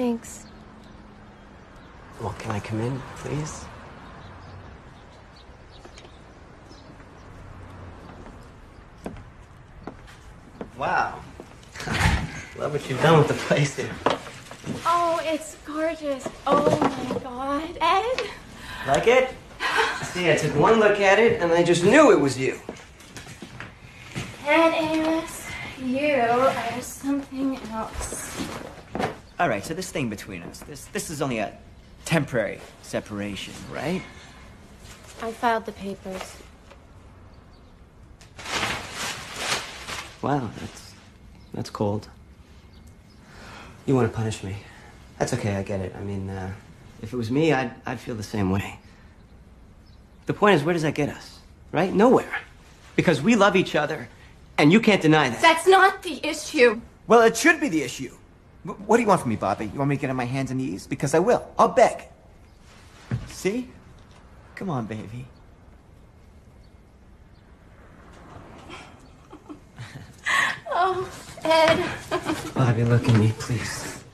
Thanks. Well, can I come in, please? Wow. Love what you've done with the place here. Oh, it's gorgeous. Oh my God, Ed. Like it? See, I took one look at it and I just knew it was you. Ed Amos, you are something else. All right, so this thing between us, this is only a temporary separation, right? I filed the papers. Wow, that's cold. You want to punish me? That's okay, I get it. I mean, if it was me, I'd feel the same way. The point is, where does that get us? Right? Nowhere. Because we love each other, and you can't deny that. That's not the issue. Well, it should be the issue. What do you want from me, Bobby? You want me to get on my hands and knees? Because I will. I'll beg. See? Come on, baby. Oh, Ed. Bobby, look at me, please.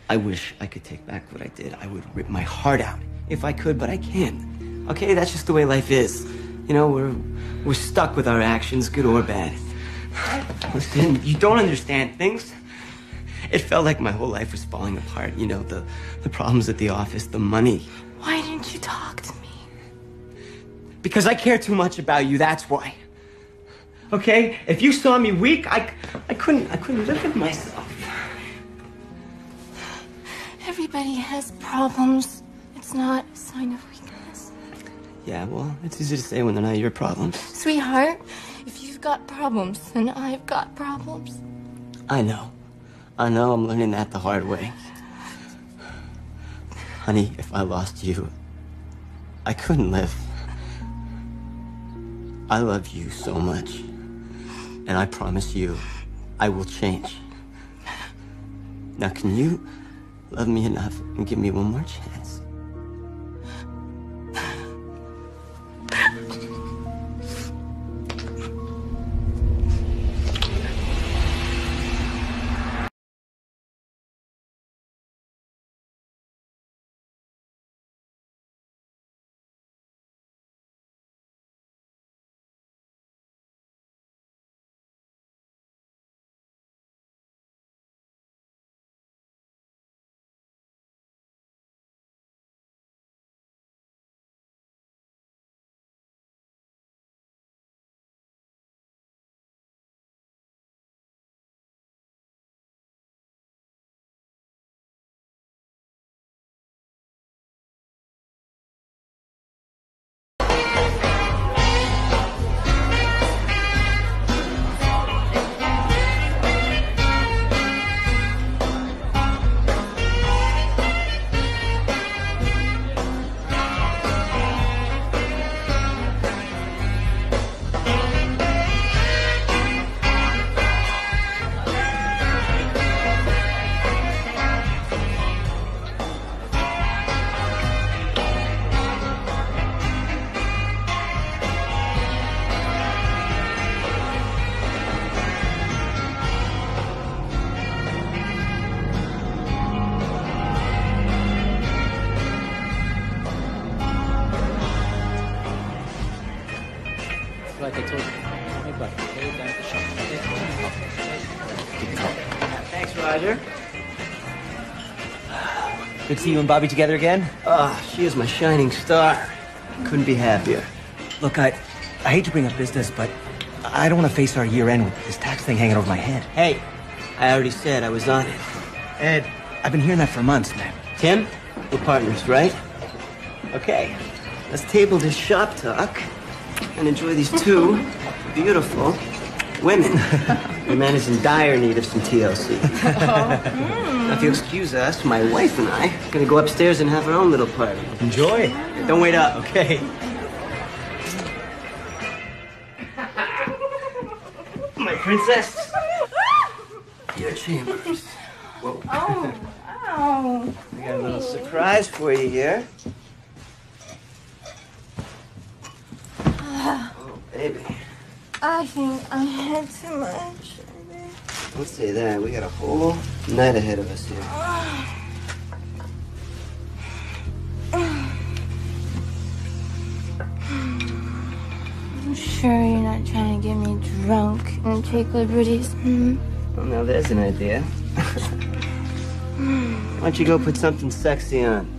I wish I could take back what I did. I would rip my heart out if I could, but I can't. Okay, that's just the way life is. You know, we're stuck with our actions, good or bad. Listen, you don't understand things. It felt like my whole life was falling apart. You know, the problems at the office, the money. Why didn't you talk to me? Because I care too much about you, that's why. Okay? If you saw me weak, I couldn't live with myself. Everybody has problems. It's not a sign of weakness. Yeah, well, it's easy to say when they're not your problems. Sweetheart, if you've got problems, then I've got problems. I know, I'm learning that the hard way. Honey, if I lost you, I couldn't live. I love you so much. And I promise you, I will change. Now, can you love me enough and give me one more chance? Like I told you, my butt. Pay down the shop. Thanks, Roger. Good to see you and Bobby together again. She is my shining star. Couldn't be happier. Look, I hate to bring up business, but I don't want to face our year end with this tax thing hanging over my head. Hey, I already said I was on it. Ed, I've been hearing that for months, man. Tim, we're partners, right? Okay, let's table this shop talk and enjoy these two beautiful women. The man is in dire need of some TLC. Now, if you excuse us, my wife and I are gonna go upstairs and have our own little party. Enjoy. Don't wait up. Okay. My princess. Your chambers. Whoa. Oh, wow. I got a little surprise for you here. Oh, baby. I think I had too much. Let's say that. We got a whole night ahead of us here. I'm sure you're not trying to get me drunk and take liberties, Well, now there's an idea. Why don't you go put something sexy on?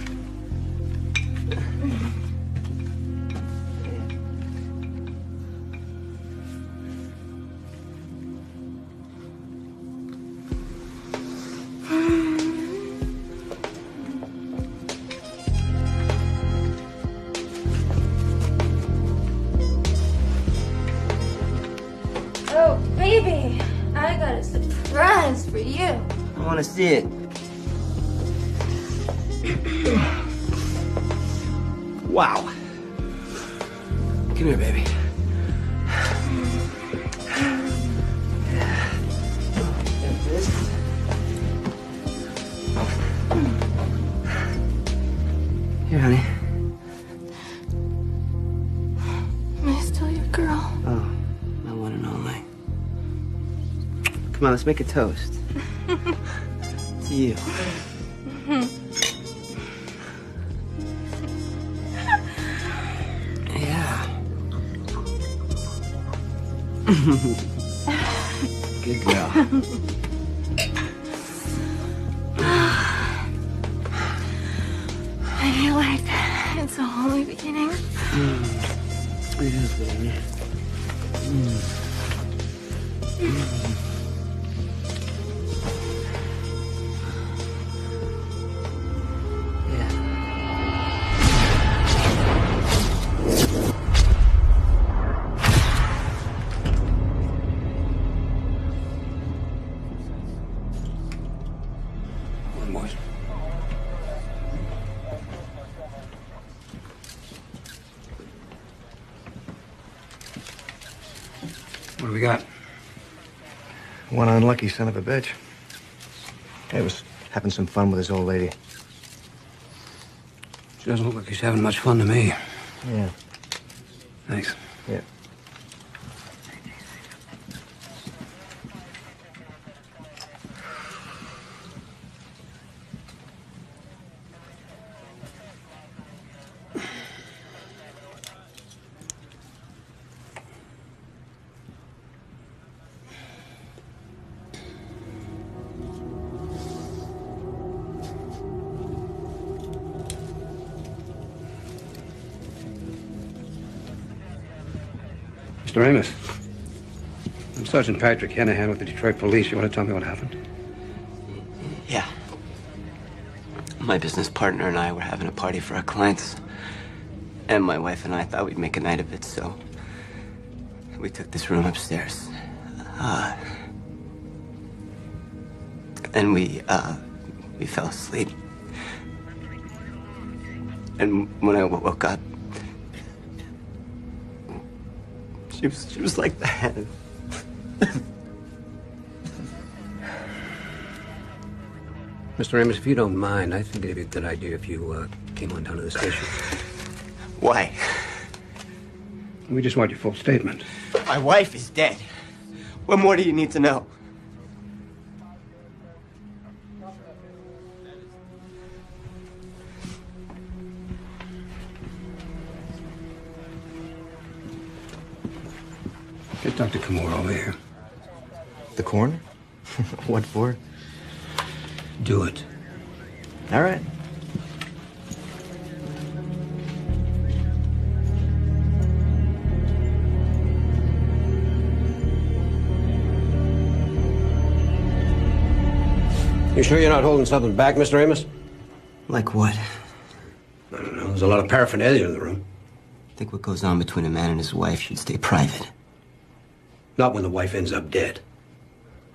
Oh, baby, I got a surprise for you. I want to see it. Wow. Come here, baby. Got this. Here, honey. Am I still your girl? Oh, my one and only. Come on, let's make a toast. To you. Yeah. Good girl. I feel like it's a whole new beginning. It is, baby. One more. What do we got? One unlucky son of a bitch. He was having some fun with his old lady. She doesn't look like he's having much fun to me. Yeah. Thanks. Yeah. Mr. Amos, I'm Sergeant Patrick Hanahan with the Detroit Police. You want to tell me what happened? Yeah. My business partner and I were having a party for our clients. And my wife and I thought we'd make a night of it, so we took this room upstairs. And we fell asleep. And when I woke up, she was like that. Mr. Amos, if you don't mind, I think it'd be a good idea if you came on down to the station. Why? We just want your full statement. My wife is dead. What more do you need to know? Get Dr. Kimura over here. The coroner? What for? Do it. All right. You sure you're not holding something back, Mr. Amos? Like what? I don't know. There's a lot of paraphernalia in the room. I think what goes on between a man and his wife should stay private. Not when the wife ends up dead.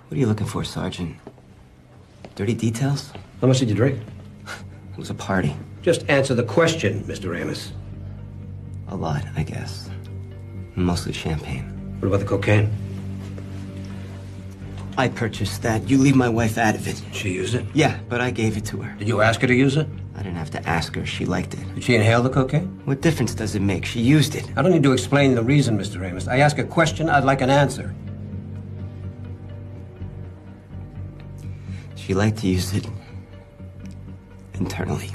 What are you looking for, Sergeant? Dirty details? How much did you drink? It was a party. Just answer the question, Mr. Amos. A lot, I guess. Mostly champagne. What about the cocaine? I purchased that. You leave my wife out of it. She used it? Yeah, but I gave it to her. Did you ask her to use it? I didn't have to ask her. She liked it. Did she inhale the cocaine? What difference does it make? She used it. I don't need to explain the reason, Mr. Amos. I ask a question, I'd like an answer. She liked to use it internally.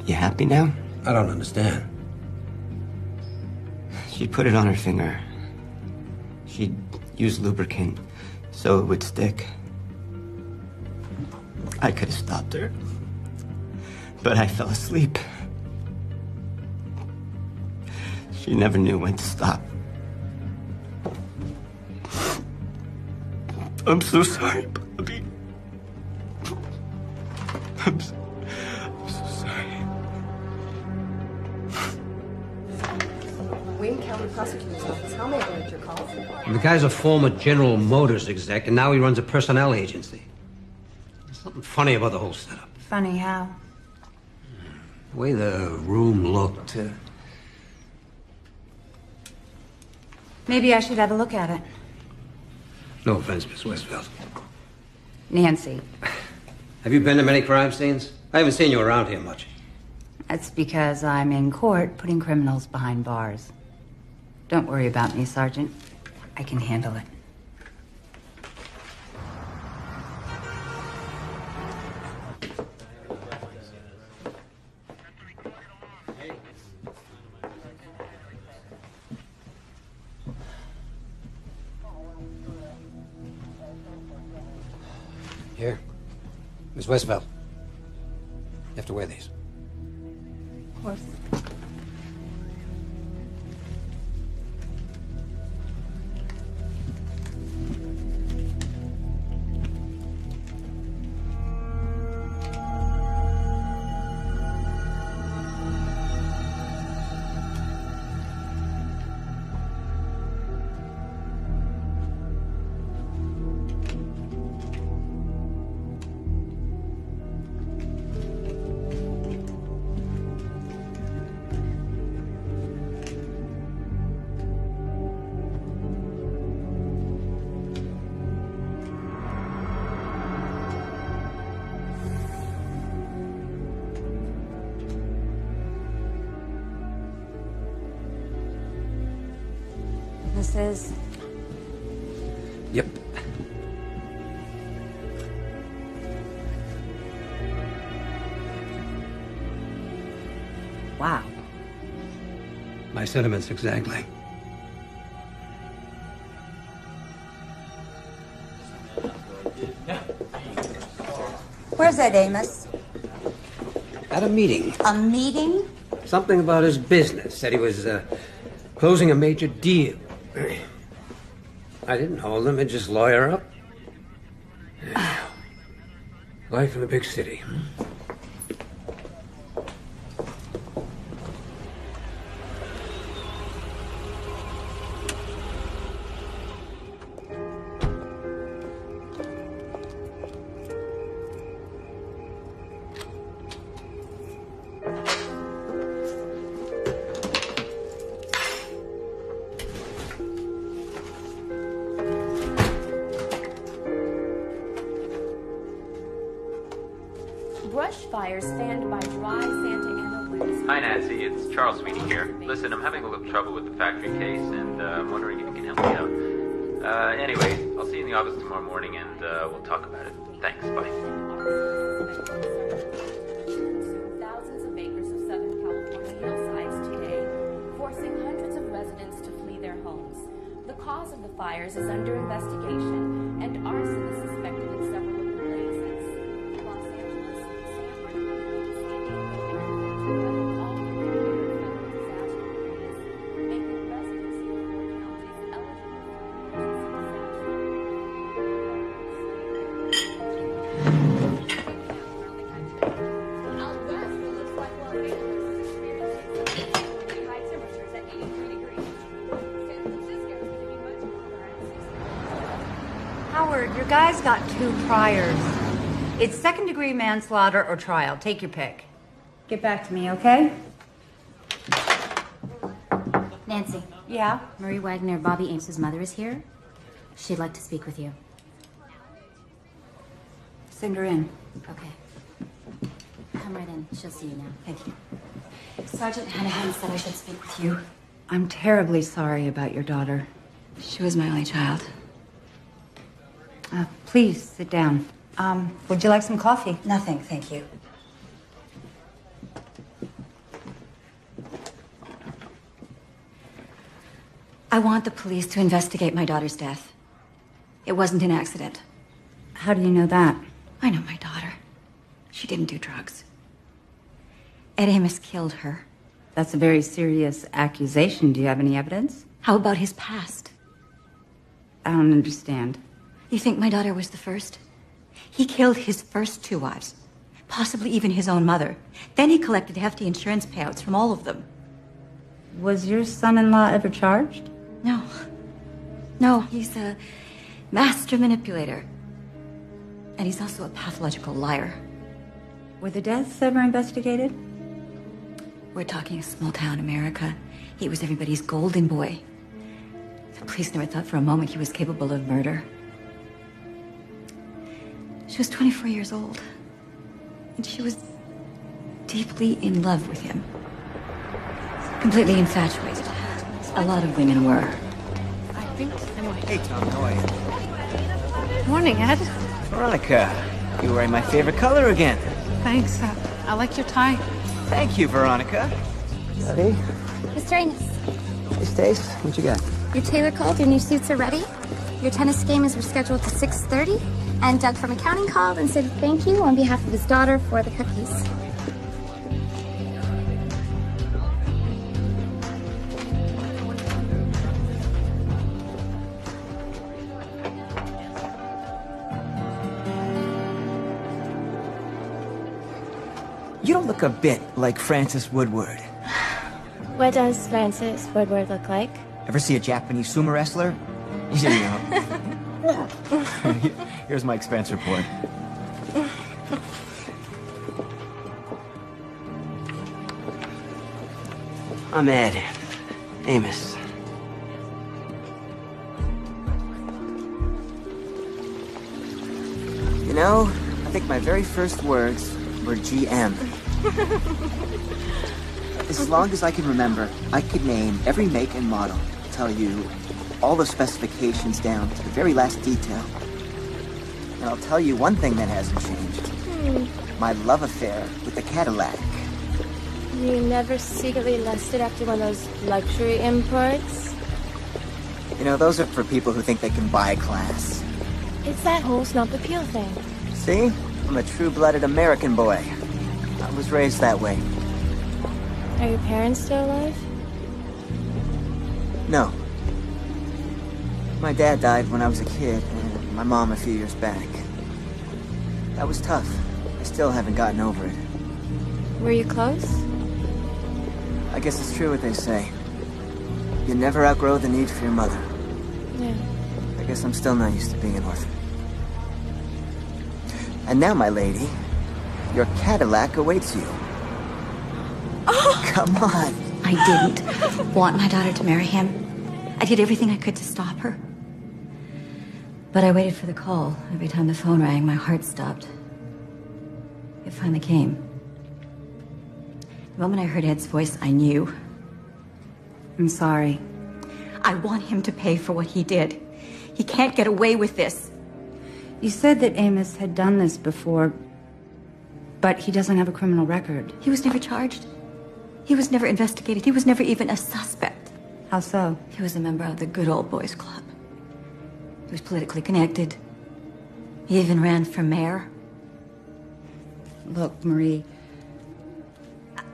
You happy now? I don't understand. She'd put it on her finger. She'd use lubricant so it would stick. I could have stopped her, but I fell asleep. She never knew when to stop. I'm so sorry, Bobby. I'm so sorry. Wayne County Prosecutor's Office. How may I direct your call? The guy's a former General Motors exec, and now he runs a personnel agency. There's something funny about the whole setup. Funny how? The way the room looked. Maybe I should have a look at it. No offense, Miss Westfield. Nancy. Have you been to many crime scenes? I haven't seen you around here much. That's because I'm in court putting criminals behind bars. Don't worry about me, Sergeant. I can handle it. Here. Miss Westphal. You have to wear these. Of course. This is... Yep. Wow. My sentiments exactly. Where's Ed Amos? At a meeting. A meeting? Something about his business. Said he was closing a major deal. I didn't hold him and just lawyer up. Life in a big city. Brush fires fanned by dry Santa Ana winds. Hi, Nancy. It's Charles Sweeney here. Listen, I'm having a little trouble with the factory case, and I'm wondering if you can help me out. Anyway, I'll see you in the office tomorrow morning, and we'll talk about it. Thanks. Bye. Thousands of acres of Southern California hillsides today, forcing hundreds of residents to flee their homes. The cause of the fires is under investigation, and arson is suspected in several of the blazes. Los Angeles, San Bernardino, San Diego, and Ventura have all been declared federal disaster areas, making residency in four counties eligible for Out west, it looks like Los Angeles is experiencing high temperatures at 83 degrees. San Francisco is going to be much colder at 60. Howard, your guy's got 2 priors. It's second-degree manslaughter or trial. Take your pick. Get back to me, okay? Nancy, Yeah? Marie Wagner, Bobby Amos's mother, is here. She'd like to speak with you. Send her in. Okay. Come right in. She'll see you now. Thank you. Sergeant Hanahan said I should speak with you. I'm terribly sorry about your daughter. She was my only child. Please sit down. Would you like some coffee? Nothing, thank you. I want the police to investigate my daughter's death. It wasn't an accident. How do you know that? I know my daughter. She didn't do drugs. Ed Amos killed her. That's a very serious accusation. Do you have any evidence? How about his past? I don't understand. You think my daughter was the first? He killed his first 2 wives, possibly even his own mother. Then he collected hefty insurance payouts from all of them. Was your son-in-law ever charged? No. No, he's a master manipulator. And he's also a pathological liar. Were the deaths ever investigated? We're talking a small-town America. He was everybody's golden boy. The police never thought for a moment he was capable of murder. She was 24 years old. And she was deeply in love with him. Completely infatuated. A lot of women were. I think anyway. Hey, Tom, how are you? Morning, Ed. Veronica, you're wearing my favorite color again. Thanks. I like your tie. Thank you, Veronica. Buddy? Mr. Amos, Hey, Stace, what you got? your tailor called, your new suits are ready. Your tennis game is rescheduled to 6:30. And Doug from accounting called and said thank you on behalf of his daughter for the cookies. You don't look a bit like Francis Woodward. What does Francis Woodward look like? Ever see a Japanese sumo wrestler? Here you go. Here's my expense report. I'm Ed Amos. You know, I think my very first words were GM. As long as I can remember, I could name every make and model, tell you all the specifications down to the very last detail. And I'll tell you one thing that hasn't changed. My love affair with the Cadillac. You never secretly lusted after one of those luxury imports? You know, those are for people who think they can buy class. It's that whole snub appeal thing. See? I'm a true-blooded American boy. I was raised that way. Are your parents still alive? No. My dad died when I was a kid, and my mom a few years back. That was tough. I still haven't gotten over it. Were you close? I guess it's true what they say. You never outgrow the need for your mother. Yeah. I guess I'm still not used to being an orphan. And now, my lady, your Cadillac awaits you. Oh! Come on. I didn't want my daughter to marry him. I did everything I could to stop her. But I waited for the call. Every time the phone rang, my heart stopped. It finally came. The moment I heard Ed's voice, I knew. I'm sorry. I want him to pay for what he did. He can't get away with this. You said that Amos had done this before, but he doesn't have a criminal record. He was never charged. He was never investigated. He was never even a suspect. How so? He was a member of the good old boys club. He was politically connected. He even ran for mayor. Look, Marie,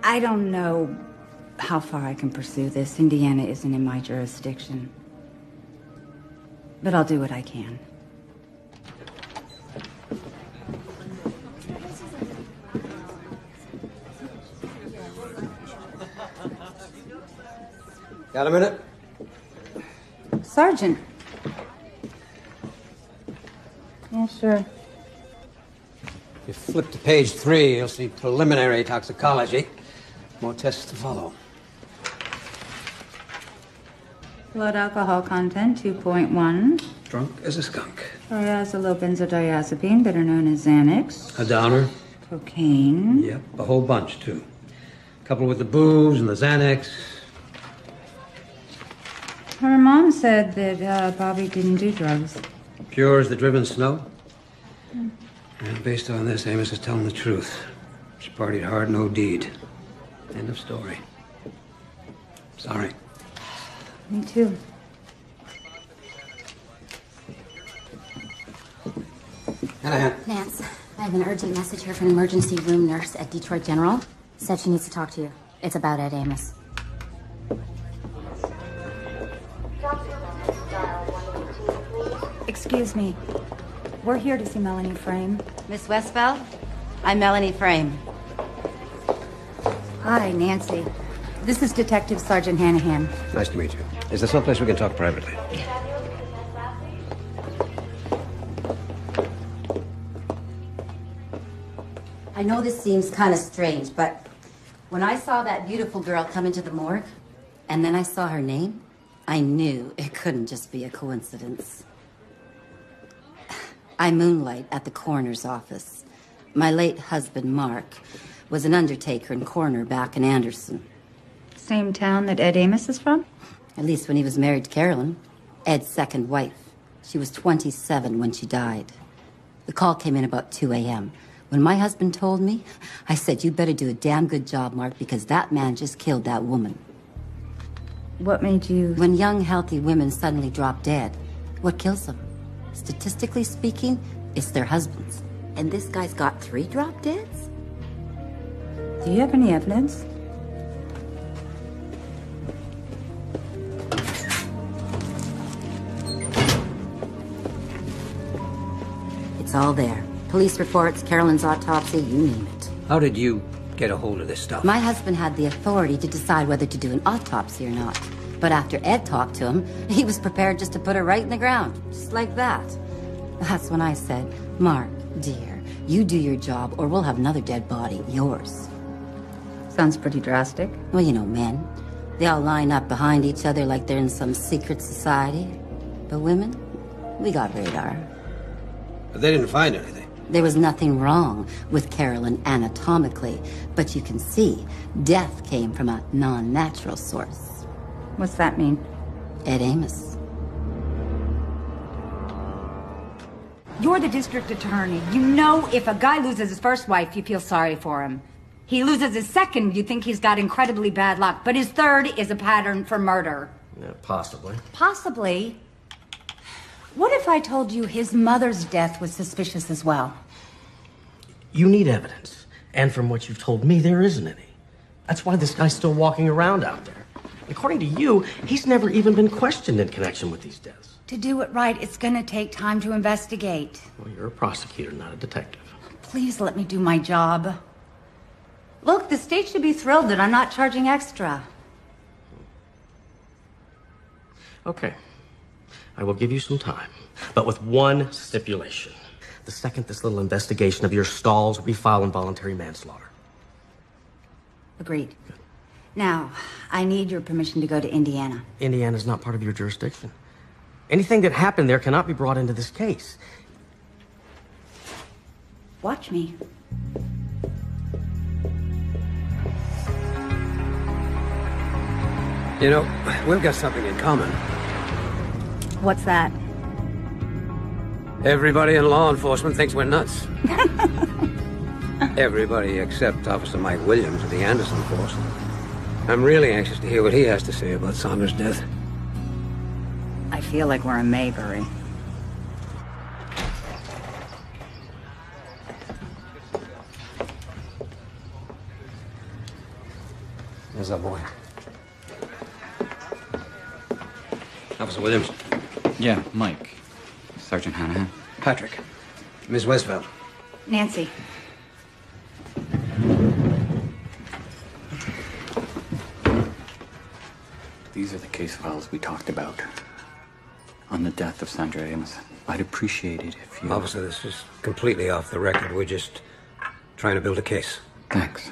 I don't know how far I can pursue this. Indiana isn't in my jurisdiction. But I'll do what I can. Got a minute? Sergeant. Yeah, sure. If you flip to page 3, you'll see preliminary toxicology. More tests to follow. Blood alcohol content, 2.1. Drunk as a skunk. Triazolobenzodiazepine, better known as Xanax. A downer. Cocaine. Yep, a whole bunch, too. Couple with the booze and the Xanax. Her mom said that Bobby didn't do drugs. Pure as the driven snow. And based on this, Amos is telling the truth. She partied hard, no deed. End of story. Sorry. Me too. Nance, I have an urgent message here from an emergency room nurse at Detroit General. Said she needs to talk to you. It's about Ed Amos. Excuse me. We're here to see Melanie Frame. Miss Westphal? I'm Melanie Frame. Hi, Nancy. This is Detective Sergeant Hanahan. Nice to meet you. Is there someplace we can talk privately? I know this seems kind of strange, but when I saw that beautiful girl come into the morgue, and then I saw her name, I knew it couldn't just be a coincidence. I moonlight at the coroner's office. My late husband, Mark, was an undertaker and coroner back in Anderson. Same town that Ed Amos is from? At least when he was married to Carolyn, Ed's second wife. She was 27 when she died. The call came in about 2 a.m. When my husband told me, I said, "You better do a damn good job, Mark, because that man just killed that woman." What made you... When young, healthy women suddenly drop dead, what kills them? Statistically speaking, it's their husbands. And this guy's got 3 drop deads? Do you have any evidence? It's all there. Police reports, Carolyn's autopsy, you name it. How did you get a hold of this stuff? My husband had the authority to decide whether to do an autopsy or not. But after Ed talked to him, he was prepared just to put her right in the ground, just like that. That's when I said, "Mark, dear, you do your job or we'll have another dead body, yours." Sounds pretty drastic. Well, you know, men. They all line up behind each other like they're in some secret society. But women, we got radar. But they didn't find anything. There was nothing wrong with Carolyn anatomically, but you can see death came from a non-natural source. What's that mean? Ed Amos. You're the district attorney. You know if a guy loses his first wife, you feel sorry for him. He loses his second, you think he's got incredibly bad luck. But his third is a pattern for murder. Yeah, possibly. Possibly. What if I told you his mother's death was suspicious as well? You need evidence. And from what you've told me, there isn't any. That's why this guy's still walking around out there. According to you, he's never even been questioned in connection with these deaths. To do it right, it's gonna take time to investigate. Well, you're a prosecutor, not a detective. Please let me do my job. Look, the state should be thrilled that I'm not charging extra. Okay. I will give you some time, but with one stipulation. The second this little investigation of your stalls, we file involuntary manslaughter. Agreed. Good. Now, I need your permission to go to Indiana. Indiana's not part of your jurisdiction. Anything that happened there cannot be brought into this case. Watch me. You know, we've got something in common. What's that? Everybody in law enforcement thinks we're nuts. Everybody except Officer Mike Williams of the Anderson force. I'm really anxious to hear what he has to say about Saunders' death. I feel like we're in Maybury. There's our boy. Officer Williams. Yeah, Mike. Sergeant Hanahan. Patrick. Miss Westphal. Nancy. These are the case files we talked about. On the death of Sandra Amos. I'd appreciate it if you... Officer, this is completely off the record. We're just trying to build a case. Thanks.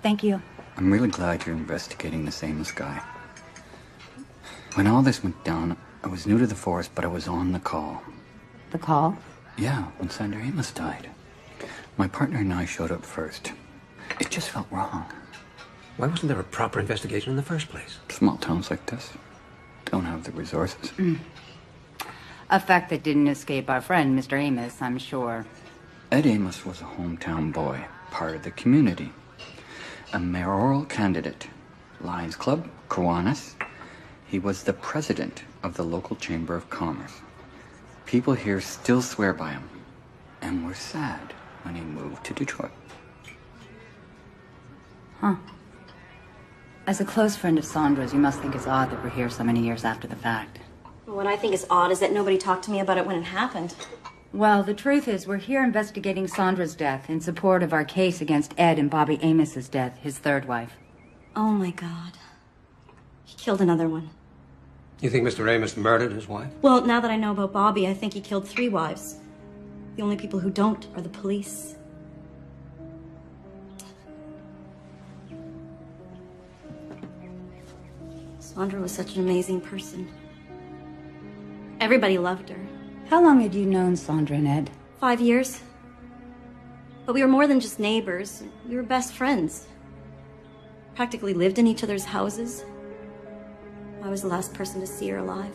Thank you. I'm really glad you're investigating this Amos guy. When all this went down, I was new to the force, but I was on the call. The call? Yeah, when Sandra Amos died. My partner and I showed up first. It just felt wrong. Why wasn't there a proper investigation in the first place? Small towns like this don't have the resources. A fact that didn't escape our friend, Mr. Amos, I'm sure. Ed Amos was a hometown boy, part of the community. A mayoral candidate. Lions Club, Kiwanis. He was the president of the local chamber of commerce. People here still swear by him, and were sad when he moved to Detroit. Huh. As a close friend of Sandra's, you must think it's odd that we're here so many years after the fact. What I think is odd is that nobody talked to me about it when it happened. Well, the truth is, we're here investigating Sandra's death in support of our case against Ed and Bobby Amos's death, his third wife. Oh my God. He killed another one. You think Mr. Amos murdered his wife? Well, now that I know about Bobby, I think he killed 3 wives. The only people who don't are the police. Sandra was such an amazing person. Everybody loved her. How long had you known Sandra and Ed? 5 years. But we were more than just neighbors. We were best friends. Practically lived in each other's houses. I was the last person to see her alive.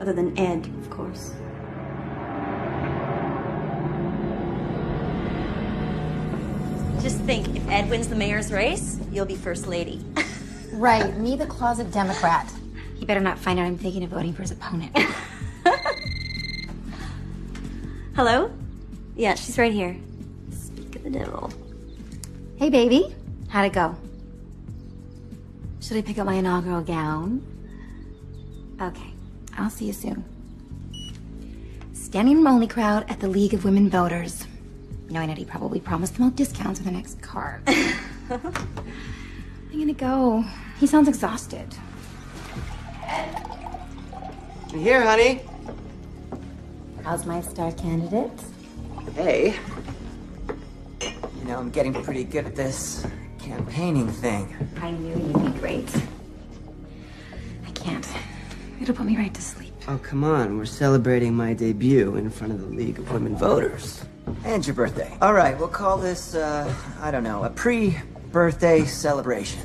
Other than Ed, of course. Just think, if Ed wins the mayor's race, you'll be first lady. Right, me the closet Democrat. He better not find out I'm thinking of voting for his opponent. Hello? Yeah, she's right here. Speak of the devil. Hey, baby. How'd it go? Should I pick up my inaugural gown? Okay, I'll see you soon. Standing room only crowd at the League of Women Voters. Knowing that he probably promised them all discounts on the next card. I'm gonna go. He sounds exhausted. I'm here, honey. How's my star candidate? Hey. You know, I'm getting pretty good at this campaigning thing. I knew you'd be great. I can't. It'll put me right to sleep. Oh, come on. We're celebrating my debut in front of the League of Women Voters. And your birthday. All right, we'll call this, I don't know, a pre-birthday celebration.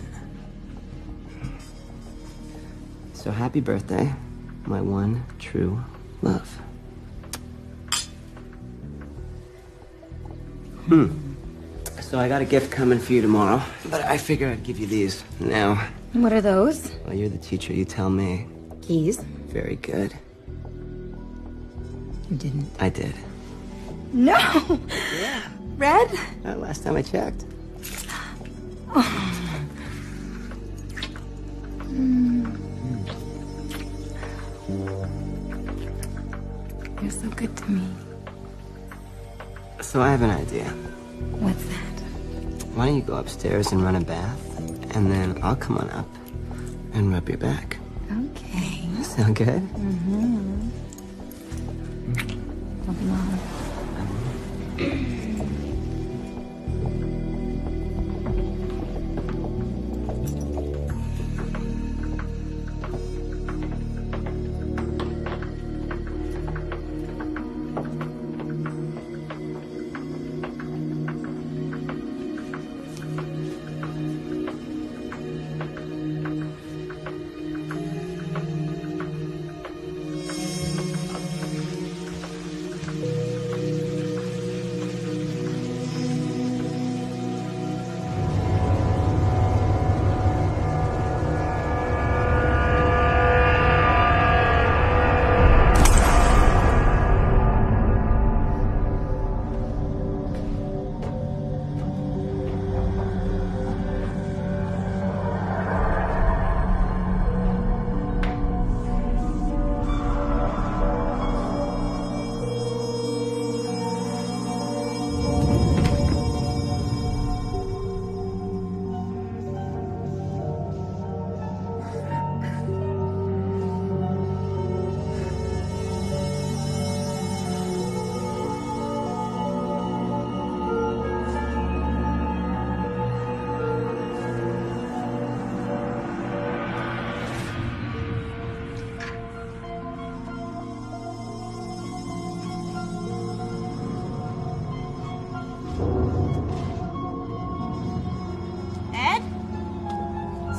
So happy birthday, my one true love. So I got a gift coming for you tomorrow, but I figured I'd give you these now. What are those? Well, you're the teacher, you tell me. Keys? Very good. You didn't. I did. No! Yeah. Red? Last time I checked. Oh. You're so good to me. So I have an idea. What's that? Why don't you go upstairs and run a bath, and then I'll come on up and rub your back. Okay. Sound good? Mm-hmm. Come on.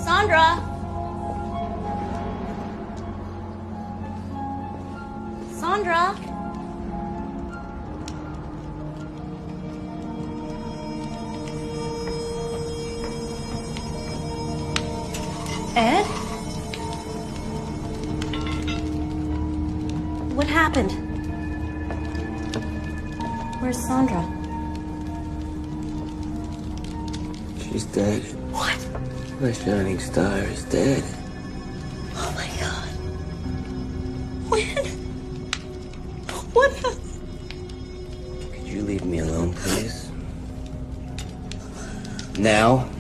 Sandra! Sandra! What happened? Where's Sandra? She's dead. What? My shining star is dead. Oh my god. When? What happened? Could you leave me alone, please? Now?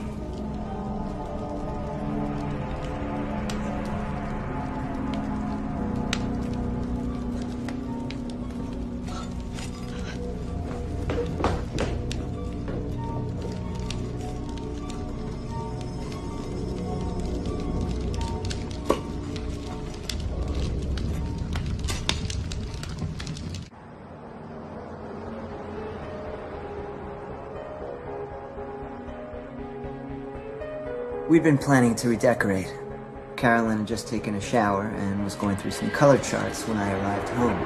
We'd been planning to redecorate. Carolyn had just taken a shower and was going through some color charts when I arrived home.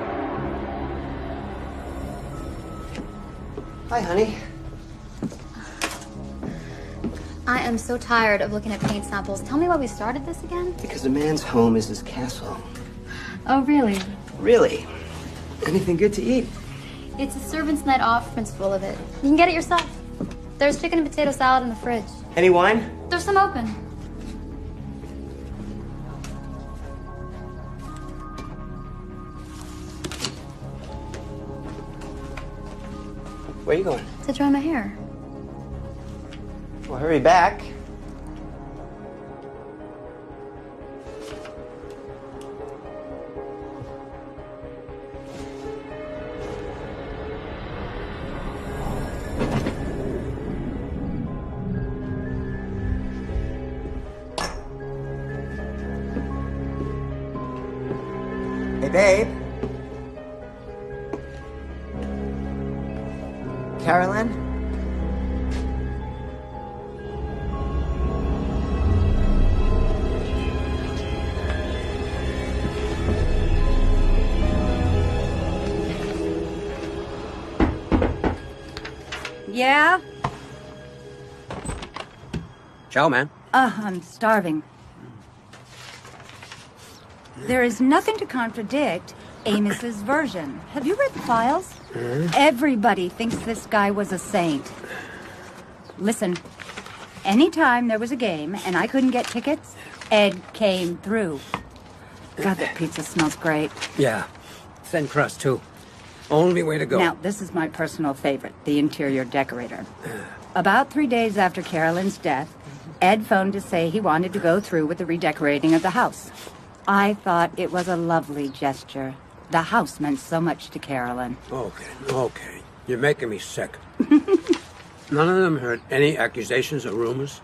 Hi, honey. I am so tired of looking at paint samples. Tell me why we started this again? Because a man's home is his castle. Oh, really? Really? Anything good to eat? It's a servant's night off, Prince full of it. You can get it yourself. There's chicken and potato salad in the fridge. Any wine? There's some open. Where are you going? To dry my hair. Well, hurry back. Hey, babe. Carolyn? Yeah? Chow, man. I'm starving. There is nothing to contradict Amos's version. Have you read the files? Everybody thinks this guy was a saint. Listen, anytime there was a game and I couldn't get tickets, Ed came through. God, that pizza smells great. Yeah. Thin crust, too. Only way to go. Now, this is my personal favorite, the interior decorator. About 3 days after Carolyn's death, Ed phoned to say he wanted to go through with the redecorating of the house. I thought it was a lovely gesture. The house meant so much to Carolyn. Okay. You're making me sick. None of them heard any accusations or rumors?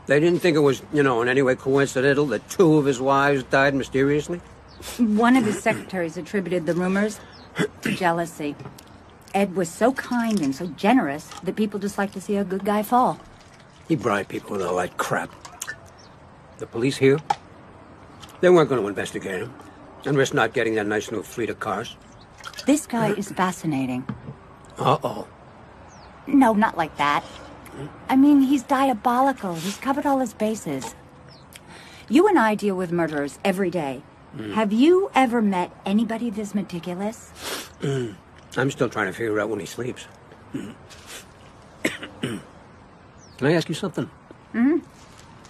They didn't think it was, in any way coincidental that 2 of his wives died mysteriously? One of his secretaries attributed the rumors to jealousy. Ed was so kind and so generous that people just like to see a good guy fall. He bribed people with all that crap. The police here? They weren't going to investigate him and risk not getting that nice new fleet of cars. This guy is fascinating. Uh-oh. No, not like that. I mean, he's diabolical. He's covered all his bases. You and I deal with murderers every day. Have you ever met anybody this meticulous? I'm still trying to figure out when he sleeps. Can I ask you something?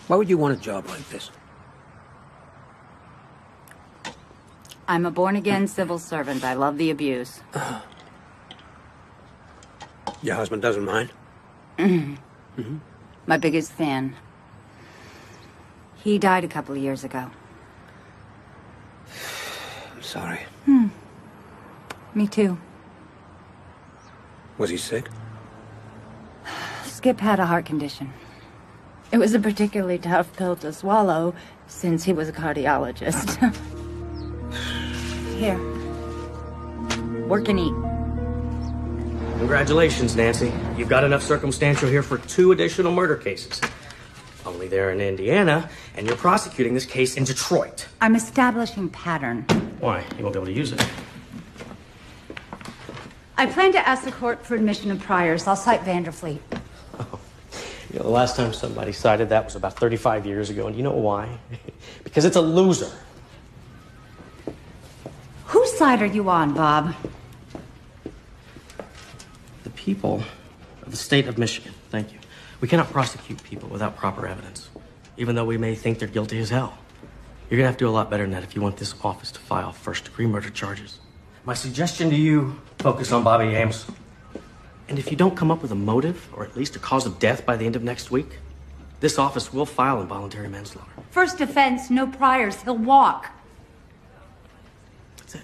Why would you want a job like this? I'm a born-again civil servant. I love the abuse. Your husband doesn't mind? My biggest fan. He died a couple of years ago. I'm sorry. Me too. Was he sick? Skip had a heart condition. It was a particularly tough pill to swallow since he was a cardiologist. Here. Work and eat. Congratulations, Nancy. You've got enough circumstantial here for 2 additional murder cases. Only they're in Indiana, and you're prosecuting this case in Detroit. I'm establishing pattern. Why? You won't be able to use it. I plan to ask the court for admission of priors. I'll cite Vanderfleet. The last time somebody cited that was about 35 years ago, and you know why? Because it's a loser. Who side are you on, Bob? The people of the state of Michigan. Thank you. We cannot prosecute people without proper evidence, even though we may think they're guilty as hell. You're gonna have to do a lot better than that if you want this office to file first-degree murder charges. My suggestion to you, focus on Bobby Amos. And if you don't come up with a motive, or at least a cause of death by the end of next week, this office will file involuntary manslaughter. First offense, no priors. He'll walk. That's it.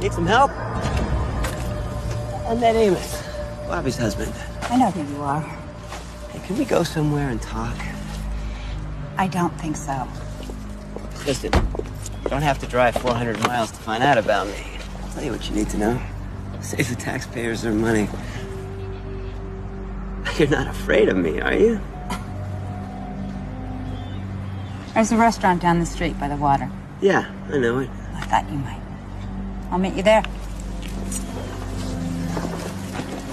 Need some help? I met Amos, Bobby's husband. I know who you are. Hey, can we go somewhere and talk? I don't think so. Listen, you don't have to drive 400 miles to find out about me. I'll tell you what you need to know. Save the taxpayers their money. You're not afraid of me, are you? There's a restaurant down the street by the water. Yeah, I know it. I thought you might. I'll meet you there.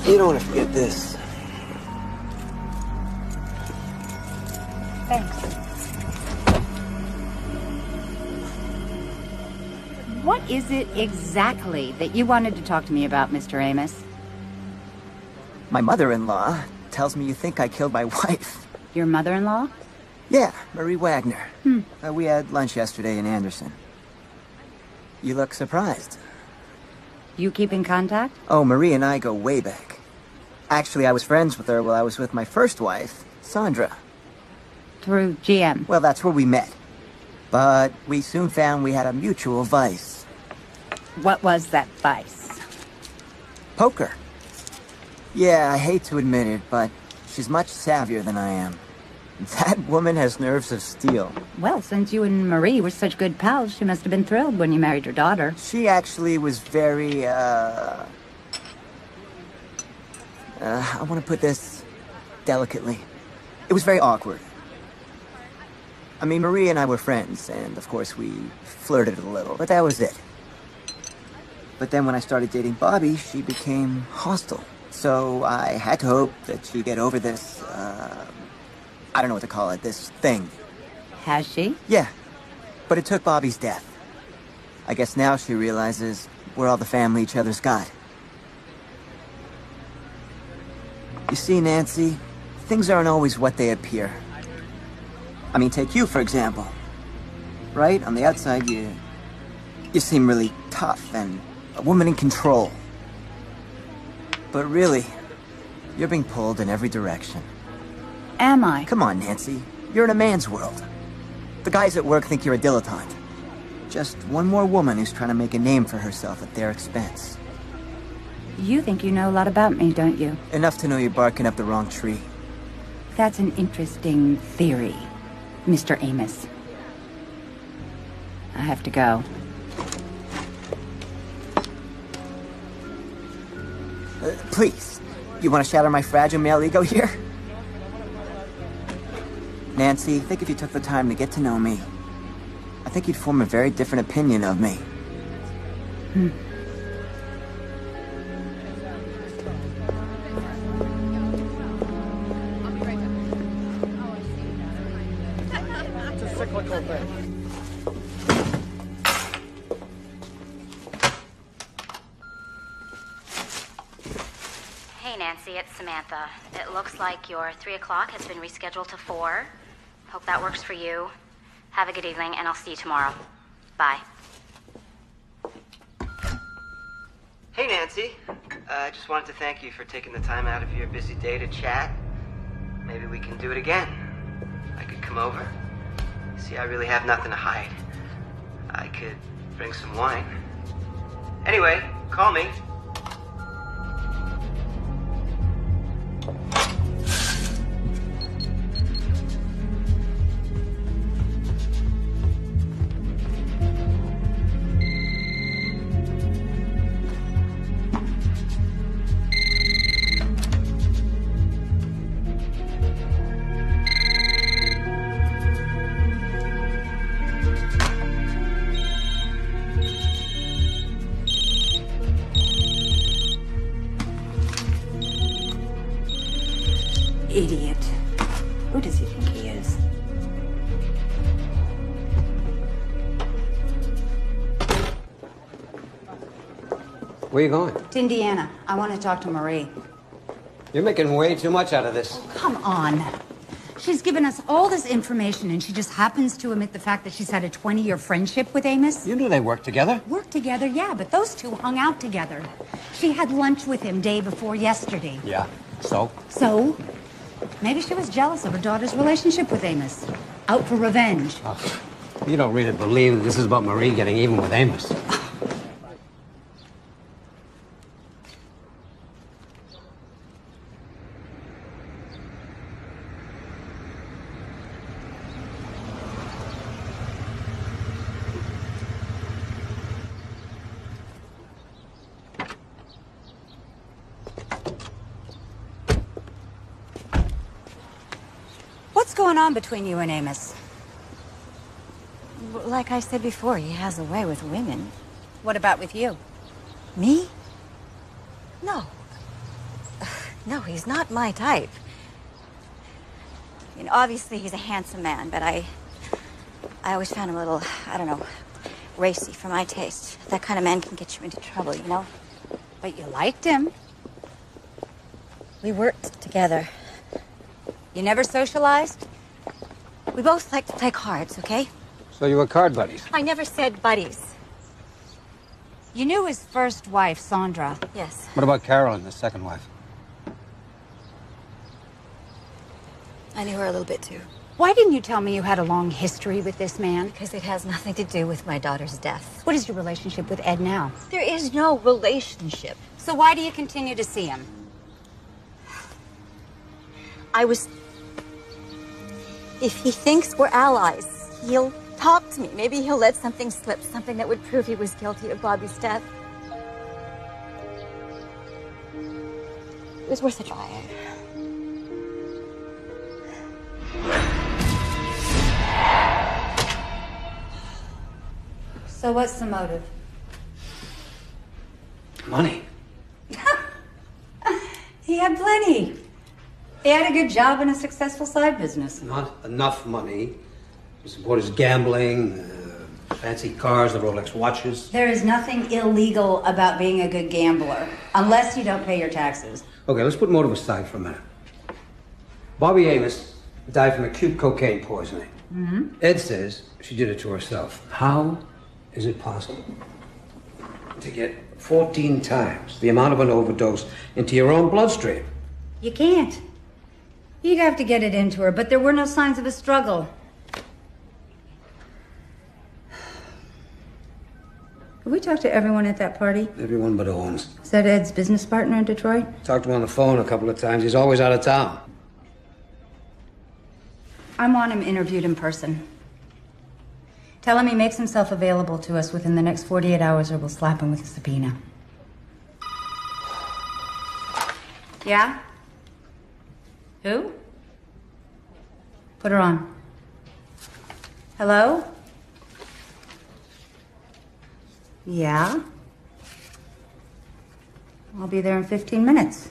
You don't want to forget this. Thanks. What is it exactly that you wanted to talk to me about, Mr. Amos? My mother-in-law tells me you think I killed my wife. Your mother-in-law? Yeah, Marie Wagner. We had lunch yesterday in Anderson. You look surprised. You keep in contact? Oh, Marie and I go way back. Actually, I was friends with her while I was with my first wife, Sandra. Through GM? Well, that's where we met. But we soon found we had a mutual vice. What was that vice? Poker. Yeah, I hate to admit it, but she's much savvier than I am. That woman has nerves of steel. Well, since you and Marie were such good pals, she must have been thrilled when you married her daughter. She actually was very, I want to put this delicately. It was very awkward. I mean, Marie and I were friends, and of course we flirted a little, but that was it. But then when I started dating Bobby, she became hostile. So I had to hope that she'd get over this, I don't know what to call it, this thing. Has she? Yeah, but it took Bobby's death. I guess now she realizes we're all the family each other's got. You see, Nancy, things aren't always what they appear. I mean, take you, for example. Right? On the outside, you seem really tough and a woman in control. But really, you're being pulled in every direction. Am I? Come on, Nancy. You're in a man's world. The guys at work think you're a dilettante. Just one more woman who's trying to make a name for herself at their expense. You think you know a lot about me, don't you? Enough to know you're barking up the wrong tree. That's an interesting theory, Mr. Amos. I have to go. Please, you want to shatter my fragile male ego here? Nancy, I think if you took the time to get to know me, I think you'd form a very different opinion of me. It's a cyclical thing. Hey, Nancy, it's Samantha. It looks like your 3 o'clock has been rescheduled to 4. Hope that works for you. Have a good evening, and I'll see you tomorrow. Bye. Hey, Nancy. I just wanted to thank you for taking the time out of your busy day to chat. Maybe we can do it again. I could come over. See, I really have nothing to hide. I could bring some wine. Anyway, call me. Idiot. Who does he think he is? Where you going? To Indiana. I want to talk to Marie. You're making way too much out of this. Come on. She's given us all this information, and she just happens to admit the fact that she's had a 20-year friendship with Amos. You knew they worked together. Worked together, yeah, but those two hung out together. She had lunch with him day before yesterday. Yeah, so? So, maybe she was jealous of her daughter's relationship with Amos. Out for revenge. Oh, you don't really believe that this is about Marie getting even with Amos. What's going on between you and Amos? Like I said before, he has a way with women. What about with you? Me? No. No, he's not my type. I mean, obviously he's a handsome man, but I always found him a little, I don't know, racy for my taste. That kind of man can get you into trouble, you know? But you liked him. We worked together. You never socialized? We both like to play cards, okay? So you were card buddies? I never said buddies. You knew his first wife, Sandra. Yes. What about Carolyn, the second wife? I knew her a little bit too. Why didn't you tell me you had a long history with this man? Because it has nothing to do with my daughter's death. What is your relationship with Ed now? There is no relationship. So why do you continue to see him? If he thinks we're allies, he'll talk to me. Maybe he'll let something slip, something that would prove he was guilty of Bobby's death. It was worth a try. So what's the motive? Money. He had plenty. He had a good job and a successful side business. Not enough money to support his gambling, fancy cars, the Rolex watches. There is nothing illegal about being a good gambler, unless you don't pay your taxes. Okay, let's put motive aside for a minute. Bobby Amos died from acute cocaine poisoning. Mm-hmm. Ed says she did it to herself. How is it possible to get 14 times the amount of an overdose into your own bloodstream? You can't. You'd have to get it into her, but there were no signs of a struggle. Did we talk to everyone at that party? Everyone but Owens. Is that Ed's business partner in Detroit? Talked to him on the phone a couple of times. He's always out of town. I want him interviewed in person. Tell him he makes himself available to us within the next 48 hours or we'll slap him with a subpoena. Yeah? Who? Put her on. Hello? Yeah? I'll be there in 15 minutes.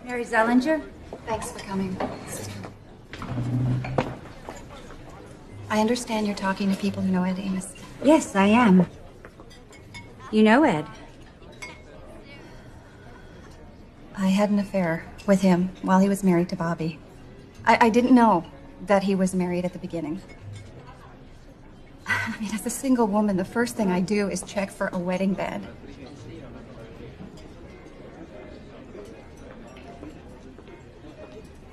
Mary Zellinger? Thanks for coming. I understand you're talking to people who know Ed Amos. Yes, I am. You know Ed? I had an affair with him while he was married to Bobby. I didn't know that he was married at the beginning. I mean, as a single woman, the first thing I do is check for a wedding band.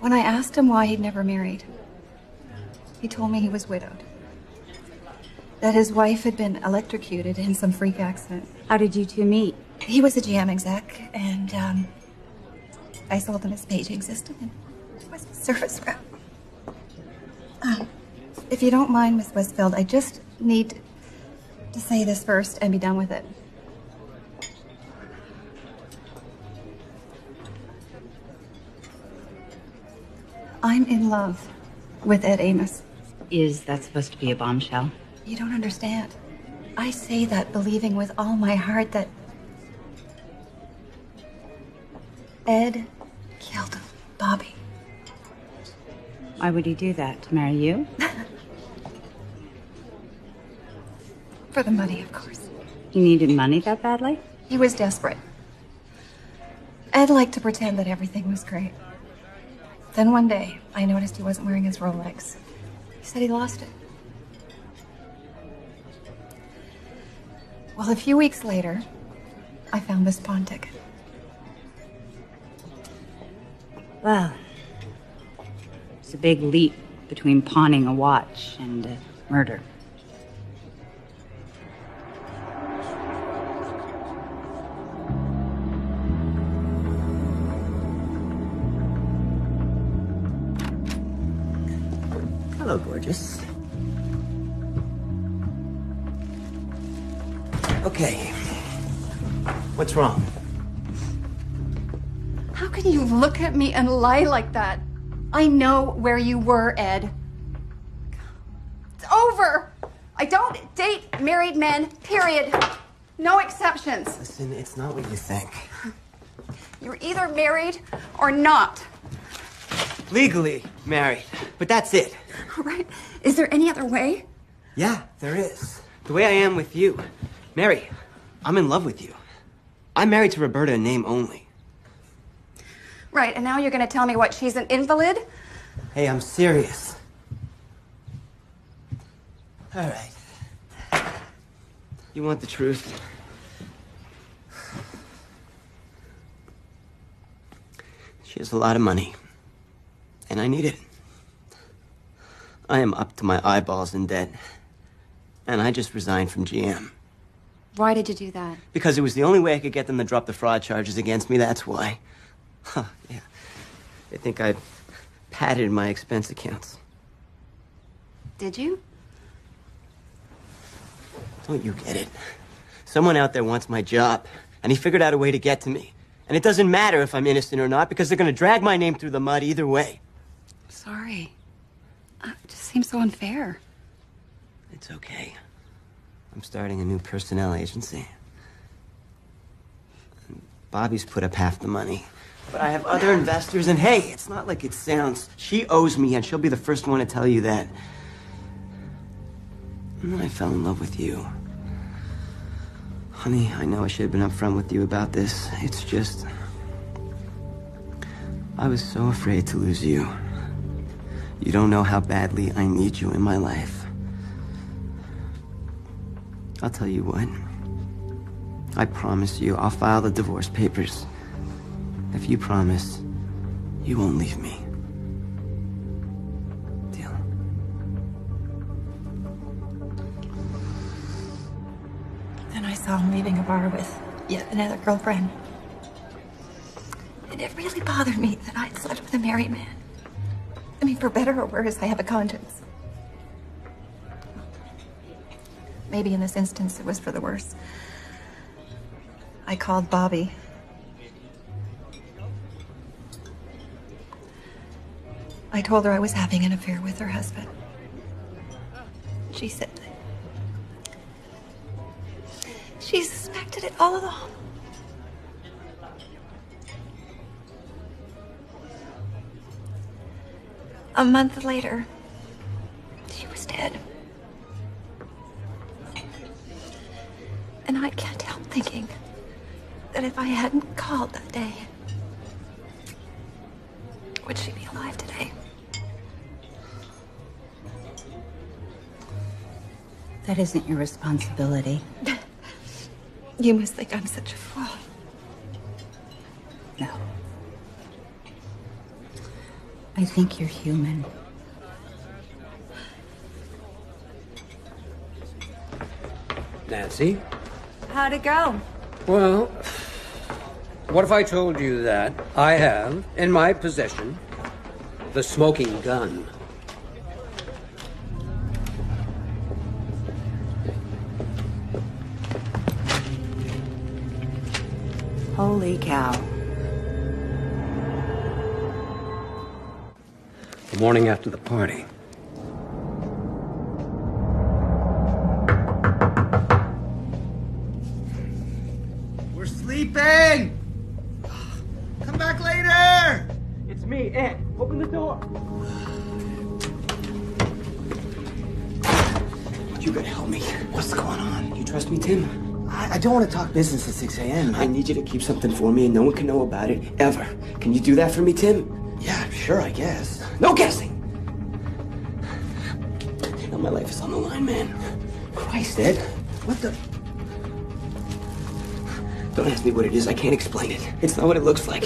When I asked him why he'd never married, he told me he was widowed. That his wife had been electrocuted in some freak accident. How did you two meet? He was a GM exec, and I sold him his paging system and was a service rep. If you don't mind, Miss Westfield, I just need to say this first and be done with it. I'm in love with Ed Amos. Is that supposed to be a bombshell? You don't understand. I say that believing with all my heart that Ed killed Bobby. Why would he do that? To marry you? For the money, of course. He needed money that badly? He was desperate. Ed liked to pretend that everything was great. Then one day, I noticed he wasn't wearing his Rolex. He said he lost it. Well, a few weeks later, I found this pawn ticket. Well, it's a big leap between pawning a watch and murder. Hello, gorgeous. Okay. What's wrong? How can you look at me and lie like that? I know where you were, Ed. It's over! I don't date married men, period. No exceptions. Listen, it's not what you think. You're either married or not. Legally married, but that's it. Right? Is there any other way? Yeah, there is. The way I am with you. Mary, I'm in love with you. I'm married to Roberta in name only. Right, and now you're gonna tell me what, she's an invalid? Hey, I'm serious. All right. You want the truth? She has a lot of money, and I need it. I am up to my eyeballs in debt, and I just resigned from GM. Why did you do that? Because it was the only way I could get them to drop the fraud charges against me, that's why. Huh, yeah. They think I padded my expense accounts. Did you? Don't you get it? Someone out there wants my job, and he figured out a way to get to me. And it doesn't matter if I'm innocent or not, because they're gonna drag my name through the mud either way. Sorry. It just seems so unfair. It's okay. I'm starting a new personnel agency. Bobby's put up half the money. But I have other investors, and hey, it's not like it sounds. She owes me, and she'll be the first one to tell you that. And then I fell in love with you. Honey, I know I should have been upfront with you about this. It's just... I was so afraid to lose you. You don't know how badly I need you in my life. I'll tell you what. I promise you, I'll file the divorce papers. If you promise, you won't leave me. Deal? Then I saw him leaving a bar with yet another girlfriend. And it really bothered me that I'd slept with a married man. I mean, for better or worse, I have a conscience. Maybe in this instance, it was for the worse. I called Bobby. I told her I was having an affair with her husband. She said that she suspected it all along. A month later, she was dead. And I can't help thinking that if I hadn't called that day, would she be alive today? That isn't your responsibility. You must think I'm such a fool. No. I think you're human. Nancy? How'd it go? Well, what if I told you that I have, in my possession, the smoking gun? Holy cow. The morning after the party. We're sleeping! Come back later! It's me, Ed. Open the door. You gotta help me. What's going on? You trust me, Tim? I don't want to talk business at 6 a.m. I need you to keep something for me and no one can know about it, ever. Can you do that for me, Tim? Yeah, sure, I guess. No guessing! Now my life is on the line, man. Christ, Ed. What the... Don't ask me what it is. I can't explain it. It's not what it looks like.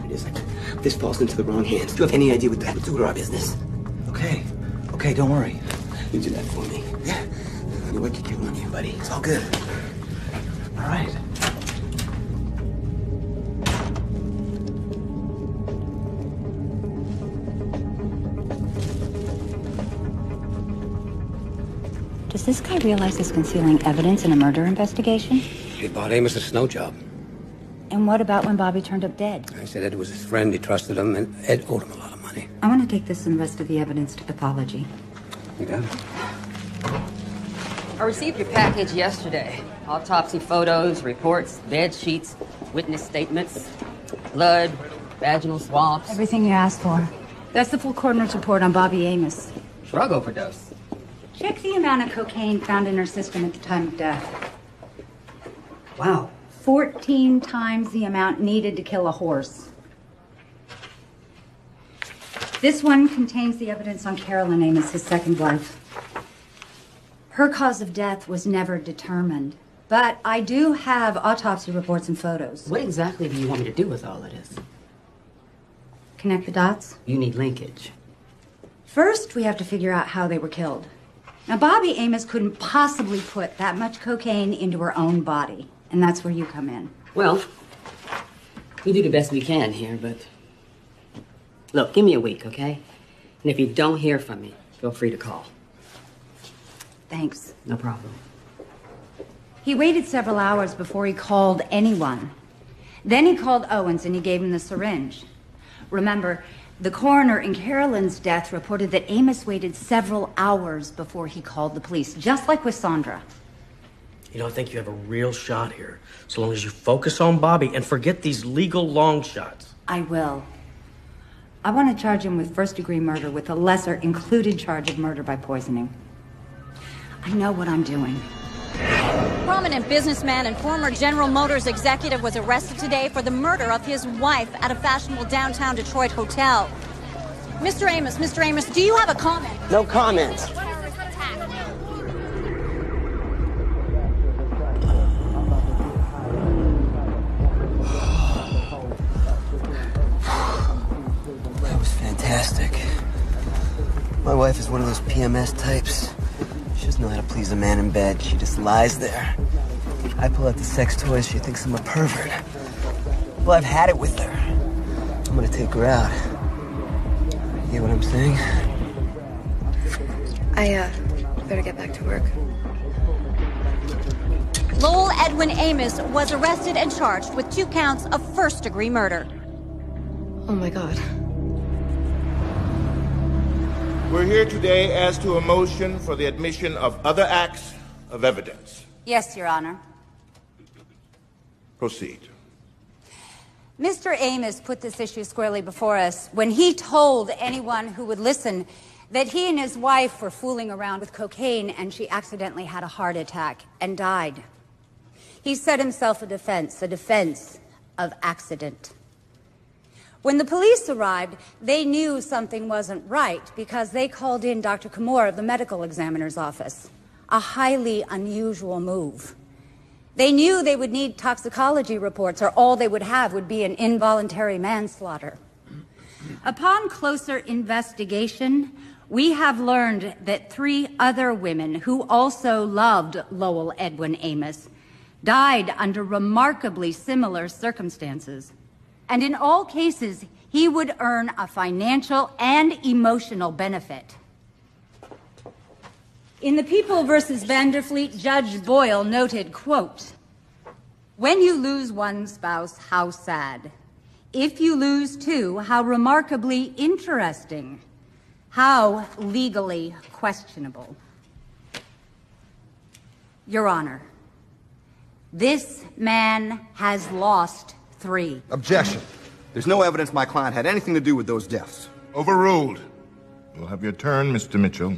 It is like this falls into the wrong hands. Do you have any idea what that would do to our business? Okay. Okay, don't worry. You do that for me. Yeah. You what you kill on you, buddy. It's all good. All right. Does this guy realize he's concealing evidence in a murder investigation? He bought Amos a snow job. And what about when Bobby turned up dead? I said Ed was his friend, he trusted him, and Ed owed him a lot of money. I want to take this and the rest of the evidence to pathology. You got it? I received your package yesterday. Autopsy photos, reports, bed sheets, witness statements, blood, vaginal swabs. Everything you asked for. That's the full coroner's report on Bobby Amos. Drug overdose. Check the amount of cocaine found in her system at the time of death. Wow. 14 times the amount needed to kill a horse. This one contains the evidence on Carolyn Amos, his second wife. Her cause of death was never determined, but I do have autopsy reports and photos. What exactly do you want me to do with all of this? Connect the dots? You need linkage. First, we have to figure out how they were killed. Now, Bobby Amos couldn't possibly put that much cocaine into her own body, and that's where you come in. Well, we do the best we can here, but... Look, give me a week, okay? And if you don't hear from me, feel free to call. Thanks. No problem. He waited several hours before he called anyone. Then he called Owens and he gave him the syringe. Remember, the coroner in Carolyn's death reported that Amos waited several hours before he called the police, just like with Sandra. You know, I think you have a real shot here, so long as you focus on Bobby and forget these legal long shots. I will. I want to charge him with first-degree murder with a lesser included charge of murder by poisoning. I know what I'm doing. Prominent businessman and former General Motors executive was arrested today for the murder of his wife at a fashionable downtown Detroit hotel. Mr. Amos, do you have a comment? No comment. That was fantastic. My wife is one of those PMS types. She doesn't know how to please a man in bed. She just lies there. I pull out the sex toys, she thinks I'm a pervert. Well, I've had it with her. I'm gonna take her out. You get what I'm saying? I better get back to work. Lowell Edwin Amos was arrested and charged with 2 counts of first-degree murder. Oh my God. We're here today as to a motion for the admission of other acts of evidence. Yes, Your Honor. Proceed. Mr. Amos put this issue squarely before us when he told anyone who would listen that he and his wife were fooling around with cocaine and she accidentally had a heart attack and died. He set himself a defense of accident. When the police arrived, they knew something wasn't right because they called in Dr. Kamor of the medical examiner's office. A highly unusual move. They knew they would need toxicology reports or all they would have would be an involuntary manslaughter. Upon closer investigation, we have learned that 3 other women who also loved Lowell Edwin Amos died under remarkably similar circumstances. And in all cases, he would earn a financial and emotional benefit. In the People versus Vanderfleet, Judge Boyle noted, quote, When you lose one spouse, how sad. If you lose two, how remarkably interesting. How legally questionable. Your Honor, this man has lost 3. Objection. There's no evidence my client had anything to do with those deaths. Overruled. You'll have your turn, Mr. Mitchell.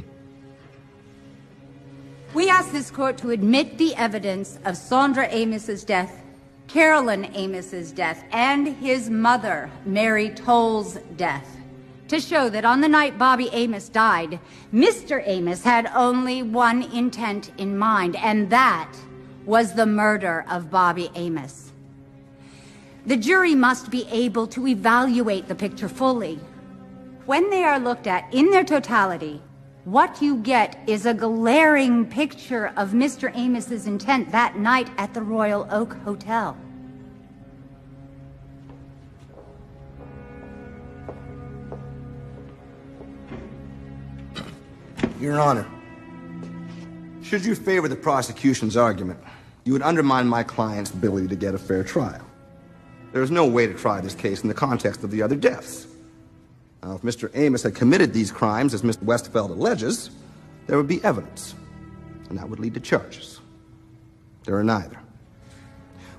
We ask this court to admit the evidence of Sandra Amos's death, Carolyn Amos's death, and his mother, Mary Toll's death, to show that on the night Bobby Amos died, Mr. Amos had only one intent in mind, and that was the murder of Bobby Amos. The jury must be able to evaluate the picture fully. When they are looked at in their totality, what you get is a glaring picture of Mr. Amos's intent that night at the Royal Oak Hotel. Your Honor, should you favor the prosecution's argument, you would undermine my client's ability to get a fair trial. There is no way to try this case in the context of the other deaths. Now, if Mr. Amos had committed these crimes, as Mr. Westfeld alleges, there would be evidence, and that would lead to charges. There are neither.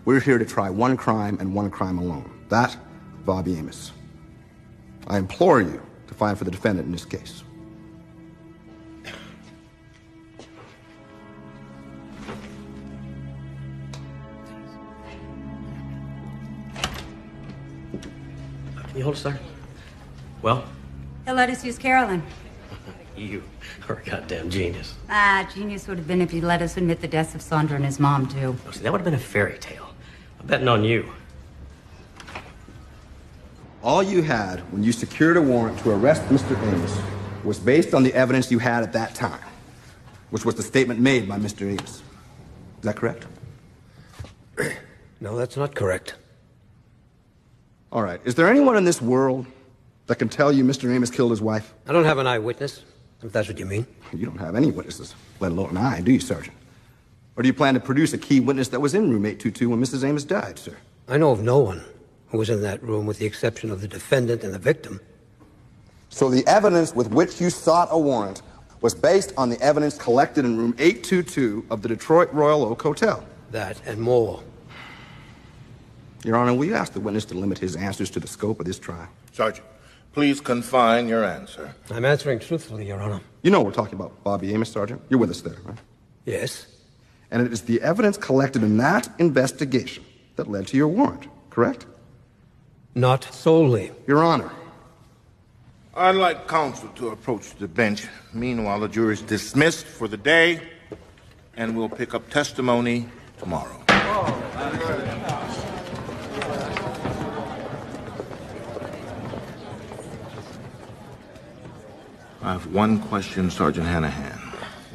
We're here to try one crime and one crime alone. That, Bobby Amos. I implore you to find for the defendant in this case. Can you hold a second? Well? He'll let us use Carolyn. You are a goddamn genius. Genius would have been if he'd let us admit the deaths of Sandra and his mom, too. Oh, see, that would have been a fairy tale. I'm betting on you. All you had when you secured a warrant to arrest Mr. Amos was based on the evidence you had at that time, which was the statement made by Mr. Amos. Is that correct? No, that's not correct. All right. Is there anyone in this world that can tell you Mr. Amos killed his wife? I don't have an eyewitness, if that's what you mean. You don't have any witnesses, let alone an eye, do you, Sergeant? Or do you plan to produce a key witness that was in room 822 when Mrs. Amos died, sir? I know of no one who was in that room with the exception of the defendant and the victim. So the evidence with which you sought a warrant was based on the evidence collected in room 822 of the Detroit Royal Oak Hotel? That and more. Your Honor, will you ask the witness to limit his answers to the scope of this trial? Sergeant, please confine your answer. I'm answering truthfully, Your Honor. You know we're talking about Bobby Amos, Sergeant. You're with us there, right? Yes. And it is the evidence collected in that investigation that led to your warrant, correct? Not solely. Your Honor. I'd like counsel to approach the bench. Meanwhile, the jury is dismissed for the day, and we'll pick up testimony tomorrow. I have one question, Sergeant Hanahan.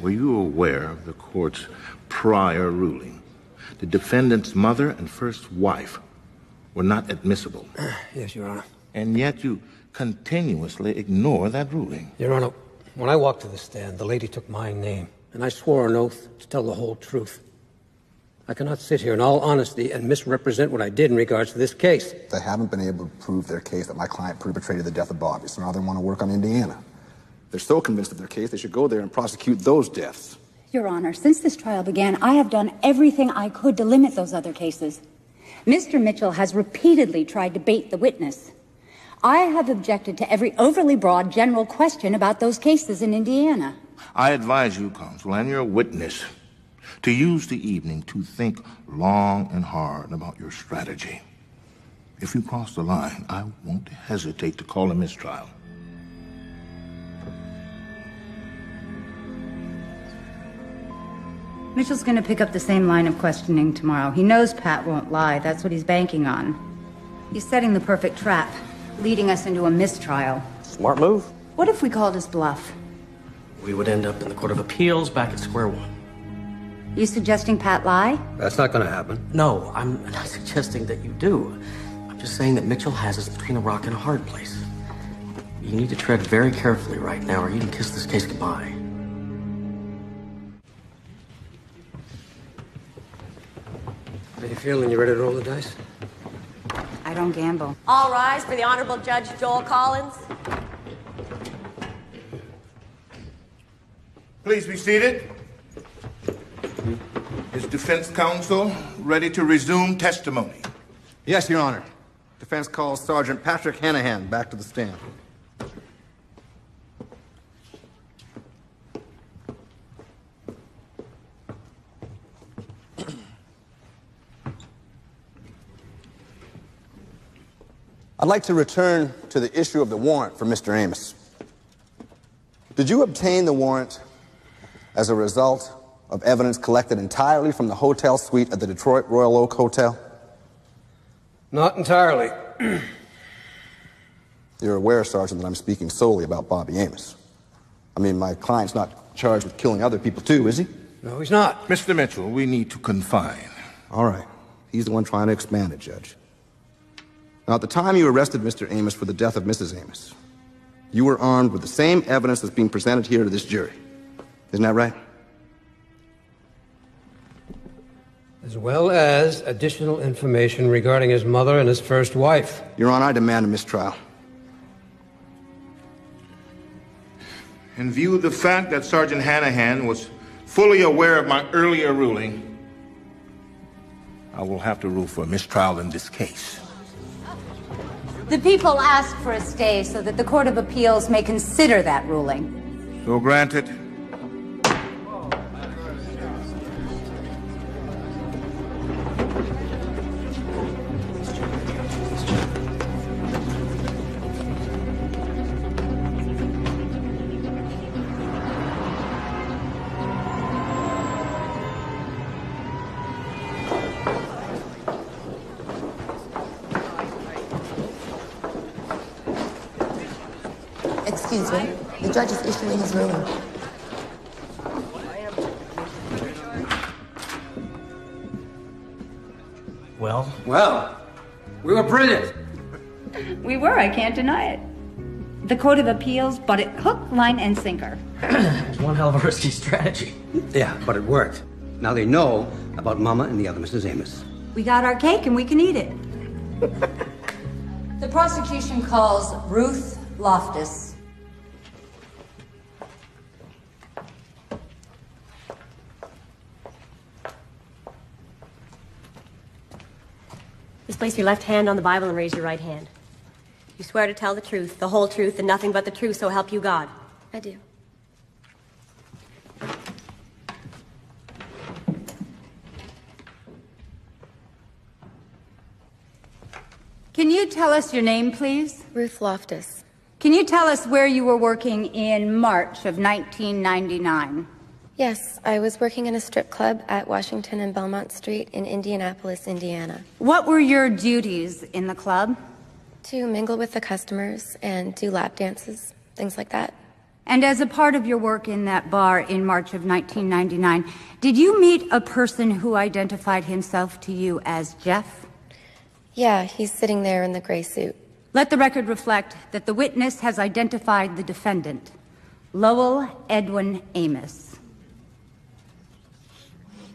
Were you aware of the court's prior ruling? The defendant's mother and first wife were not admissible. Yes, Your Honor. And yet you continuously ignore that ruling. Your Honor, when I walked to the stand, the lady took my name, and I swore an oath to tell the whole truth. I cannot sit here in all honesty and misrepresent what I did in regards to this case. They haven't been able to prove their case that my client perpetrated the death of Bobby, so now they want to work on Indiana. They're so convinced of their case, they should go there and prosecute those deaths. Your Honor, since this trial began, I have done everything I could to limit those other cases. Mr. Mitchell has repeatedly tried to bait the witness. I have objected to every overly broad general question about those cases in Indiana. I advise you, counsel, and your witness, to use the evening to think long and hard about your strategy. If you cross the line, I won't hesitate to call a mistrial. Mitchell's going to pick up the same line of questioning tomorrow. He knows Pat won't lie. That's what he's banking on. He's setting the perfect trap, leading us into a mistrial. Smart move. What if we called his bluff? We would end up in the Court of Appeals back at square one. You suggesting Pat lie? That's not going to happen. No, I'm not suggesting that you do. I'm just saying that Mitchell has us between a rock and a hard place. You need to tread very carefully right now, or you can kiss this case goodbye. How you feeling? You ready to roll the dice? I don't gamble. All rise for the Honorable Judge Joel Collins. Please be seated. Is defense counsel ready to resume testimony? Yes, Your Honor. Defense calls Sergeant Patrick Hanahan back to the stand. I'd like to return to the issue of the warrant for Mr. Amos. Did you obtain the warrant as a result of evidence collected entirely from the hotel suite at the Detroit Royal Oak Hotel? Not entirely. You're aware, Sergeant, that I'm speaking solely about Bobby Amos. I mean, my client's not charged with killing other people, too, is he? No, he's not. Mr. Mitchell, we need to confine. All right. He's the one trying to expand it, Judge. Now, at the time you arrested Mr. Amos for the death of Mrs. Amos, you were armed with the same evidence that's being presented here to this jury. Isn't that right? As well as additional information regarding his mother and his first wife. Your Honor, I demand a mistrial. In view of the fact that Sergeant Hanahan was fully aware of my earlier ruling, I will have to rule for a mistrial in this case. The people ask for a stay so that the Court of Appeals may consider that ruling. So granted. Excuse me. The judge is issuing his ruling. Well? Well, we were brilliant. We were, I can't deny it. The Court of Appeals bought it hook, line, and sinker. It's one hell of a risky strategy. Yeah, but it worked. Now they know about Mama and the other Mrs. Amos. We got our cake and we can eat it. The prosecution calls Ruth Loftus. Please place your left hand on the Bible and raise your right hand. You swear to tell the truth, the whole truth, and nothing but the truth, so help you God. I do. Can you tell us your name, please? Ruth Loftus. Can you tell us where you were working in March of 1999? Yes, I was working in a strip club at Washington and Belmont Street in Indianapolis, Indiana. What were your duties in the club? To mingle with the customers and do lap dances, things like that. And as a part of your work in that bar in March of 1999, did you meet a person who identified himself to you as Jeff? Yeah, he's sitting there in the gray suit. Let the record reflect that the witness has identified the defendant, Lowell Edwin Amos.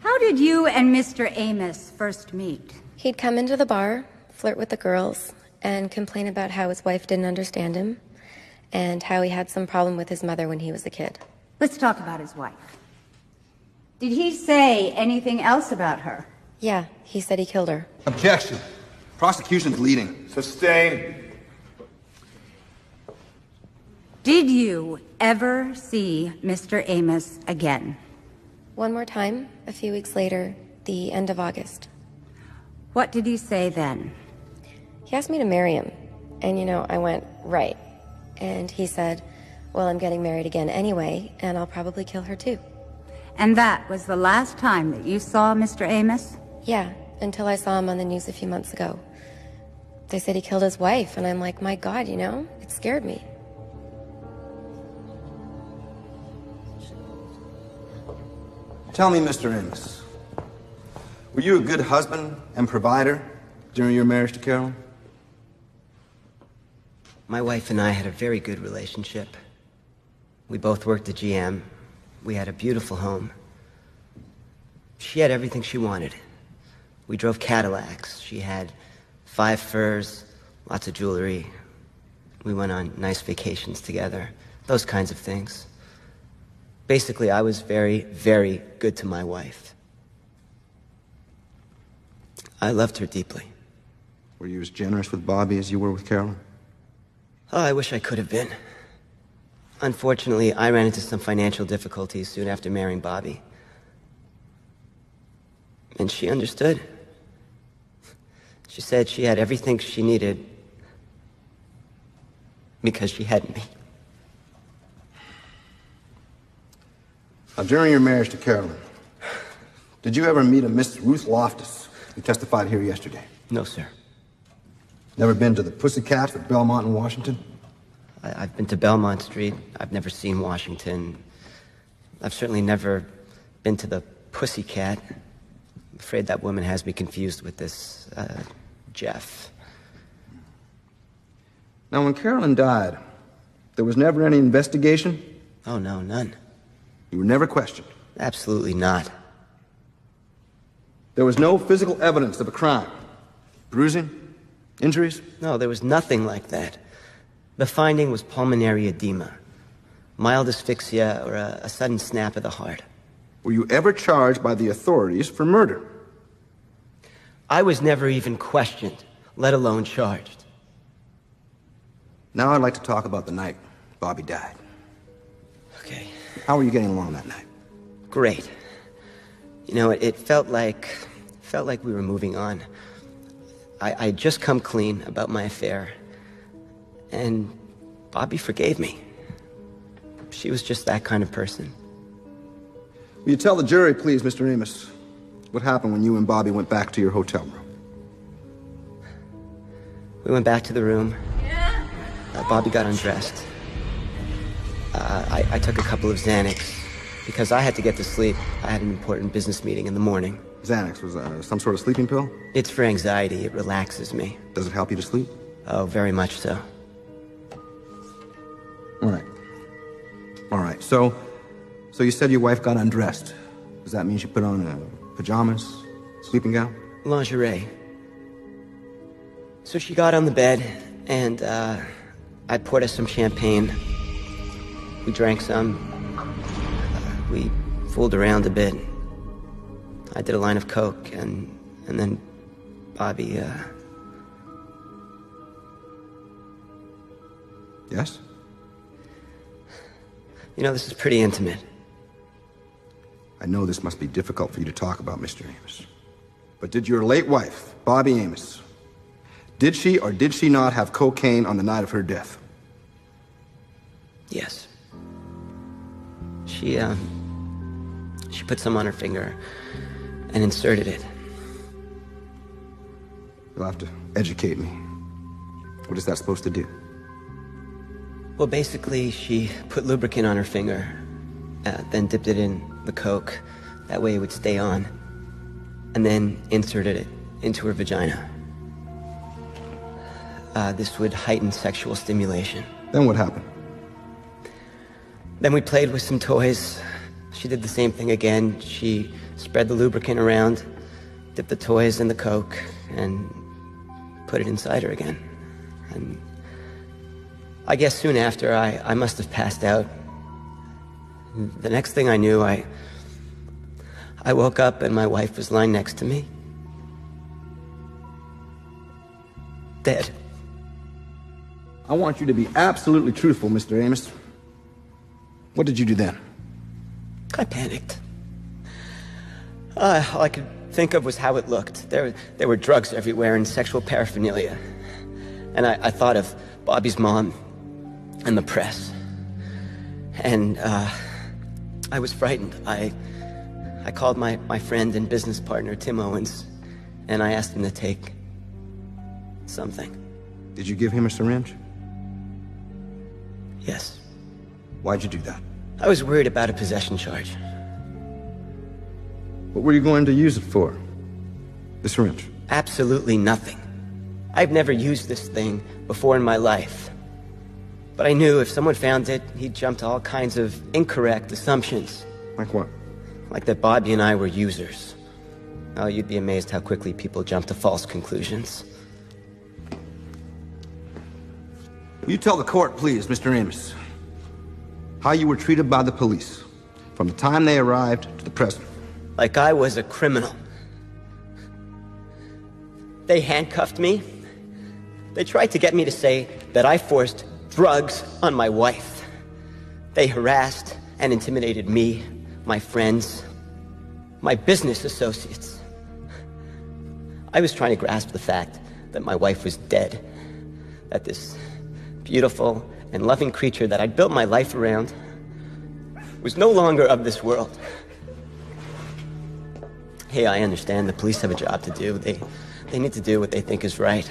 How did you and Mr. Amos first meet? He'd come into the bar, flirt with the girls, and complain about how his wife didn't understand him, and how he had some problem with his mother when he was a kid. Let's talk about his wife. Did he say anything else about her? Yeah, he said he killed her. Objection. Prosecution's leading. Sustained. Did you ever see Mr. Amos again? One more time, a few weeks later, the end of August. What did he say then? He asked me to marry him, and I went, right. And he said, well, I'm getting married again anyway, and I'll probably kill her too. And that was the last time that you saw Mr. Amos? Yeah, until I saw him on the news a few months ago. They said he killed his wife, and I'm like, my God, it scared me. Tell me, Mr. Amos, were you a good husband and provider during your marriage to Carolyn? My wife and I had a very good relationship. We both worked at GM. We had a beautiful home. She had everything she wanted. We drove Cadillacs. She had 5 furs, lots of jewelry. We went on nice vacations together, those kinds of things. Basically, I was very, very good to my wife. I loved her deeply. Were you as generous with Bobby as you were with Carolyn? Oh, I wish I could have been. Unfortunately, I ran into some financial difficulties soon after marrying Bobby. And she understood. She said she had everything she needed because she had me. Now, during your marriage to Carolyn, did you ever meet a Miss Ruth Loftus who testified here yesterday? No, sir. Never been to the Pussycat at Belmont in Washington? I've been to Belmont Street. I've never seen Washington. I've certainly never been to the Pussycat. I'm afraid that woman has me confused with this, Jeff. Now, when Carolyn died, there was never any investigation? Oh, no, none. You were never questioned? Absolutely not. There was no physical evidence of a crime? Bruising? Injuries? No, there was nothing like that. The finding was pulmonary edema, mild asphyxia, or a sudden snap of the heart. Were you ever charged by the authorities for murder? I was never even questioned, let alone charged. Now I'd like to talk about the night Bobby died. Okay. How were you getting along that night? Great. You know, it felt like we were moving on. I'd just come clean about my affair, and Bobby forgave me. She was just that kind of person. Will you tell the jury, please, Mr. Amos, what happened when you and Bobby went back to your hotel room? We went back to the room. Bobby got undressed. I took a couple of Xanax because I had to get to sleep. I had an important business meeting in the morning. Xanax was some sort of sleeping pill? It's for anxiety. It relaxes me. Does it help you to sleep? Oh, very much so. All right. So you said your wife got undressed. Does that mean she put on pajamas, sleeping gown? Lingerie. So she got on the bed, and I poured us some champagne. We drank some. We fooled around a bit. I did a line of coke, and then Bobby, Yes? You know, this is pretty intimate. I know this must be difficult for you to talk about, Mr. Amos. But did your late wife, Bobby Amos, did she or did she not have cocaine on the night of her death? Yes. She put some on her finger and inserted it. You'll have to educate me. What is that supposed to do? Well, basically, she put lubricant on her finger, then dipped it in the coke. That way it would stay on. And then inserted it into her vagina. This would heighten sexual stimulation. Then what happened? Then we played with some toys. She did the same thing again. She spread the lubricant around, dipped the toys in the coke, and put it inside her again. And I guess soon after, I must have passed out. The next thing I knew, I woke up and my wife was lying next to me. Dead. I want you to be absolutely truthful, Mr. Amos. What did you do then? I panicked. All I could think of was how it looked. There were drugs everywhere and sexual paraphernalia. And I thought of Bobby's mom and the press. And I was frightened. I called my friend and business partner, Tim Owens, and I asked him to take something. Did you give him a syringe? Yes. Why'd you do that? I was worried about a possession charge. What were you going to use it for? The syringe? Absolutely nothing. I've never used this thing before in my life. But I knew if someone found it, he'd jump to all kinds of incorrect assumptions. Like what? Like that Bobby and I were users. Oh, you'd be amazed how quickly people jump to false conclusions. Will you tell the court, please, Mr. Amos, how you were treated by the police from the time they arrived to the present? Like I was a criminal. They handcuffed me. They tried to get me to say that I forced drugs on my wife. They harassed and intimidated me, my friends, my business associates. I was trying to grasp the fact that my wife was dead, that this beautiful and loving creature that I'd built my life around was no longer of this world. Hey, I understand the police have a job to do. They need to do what they think is right.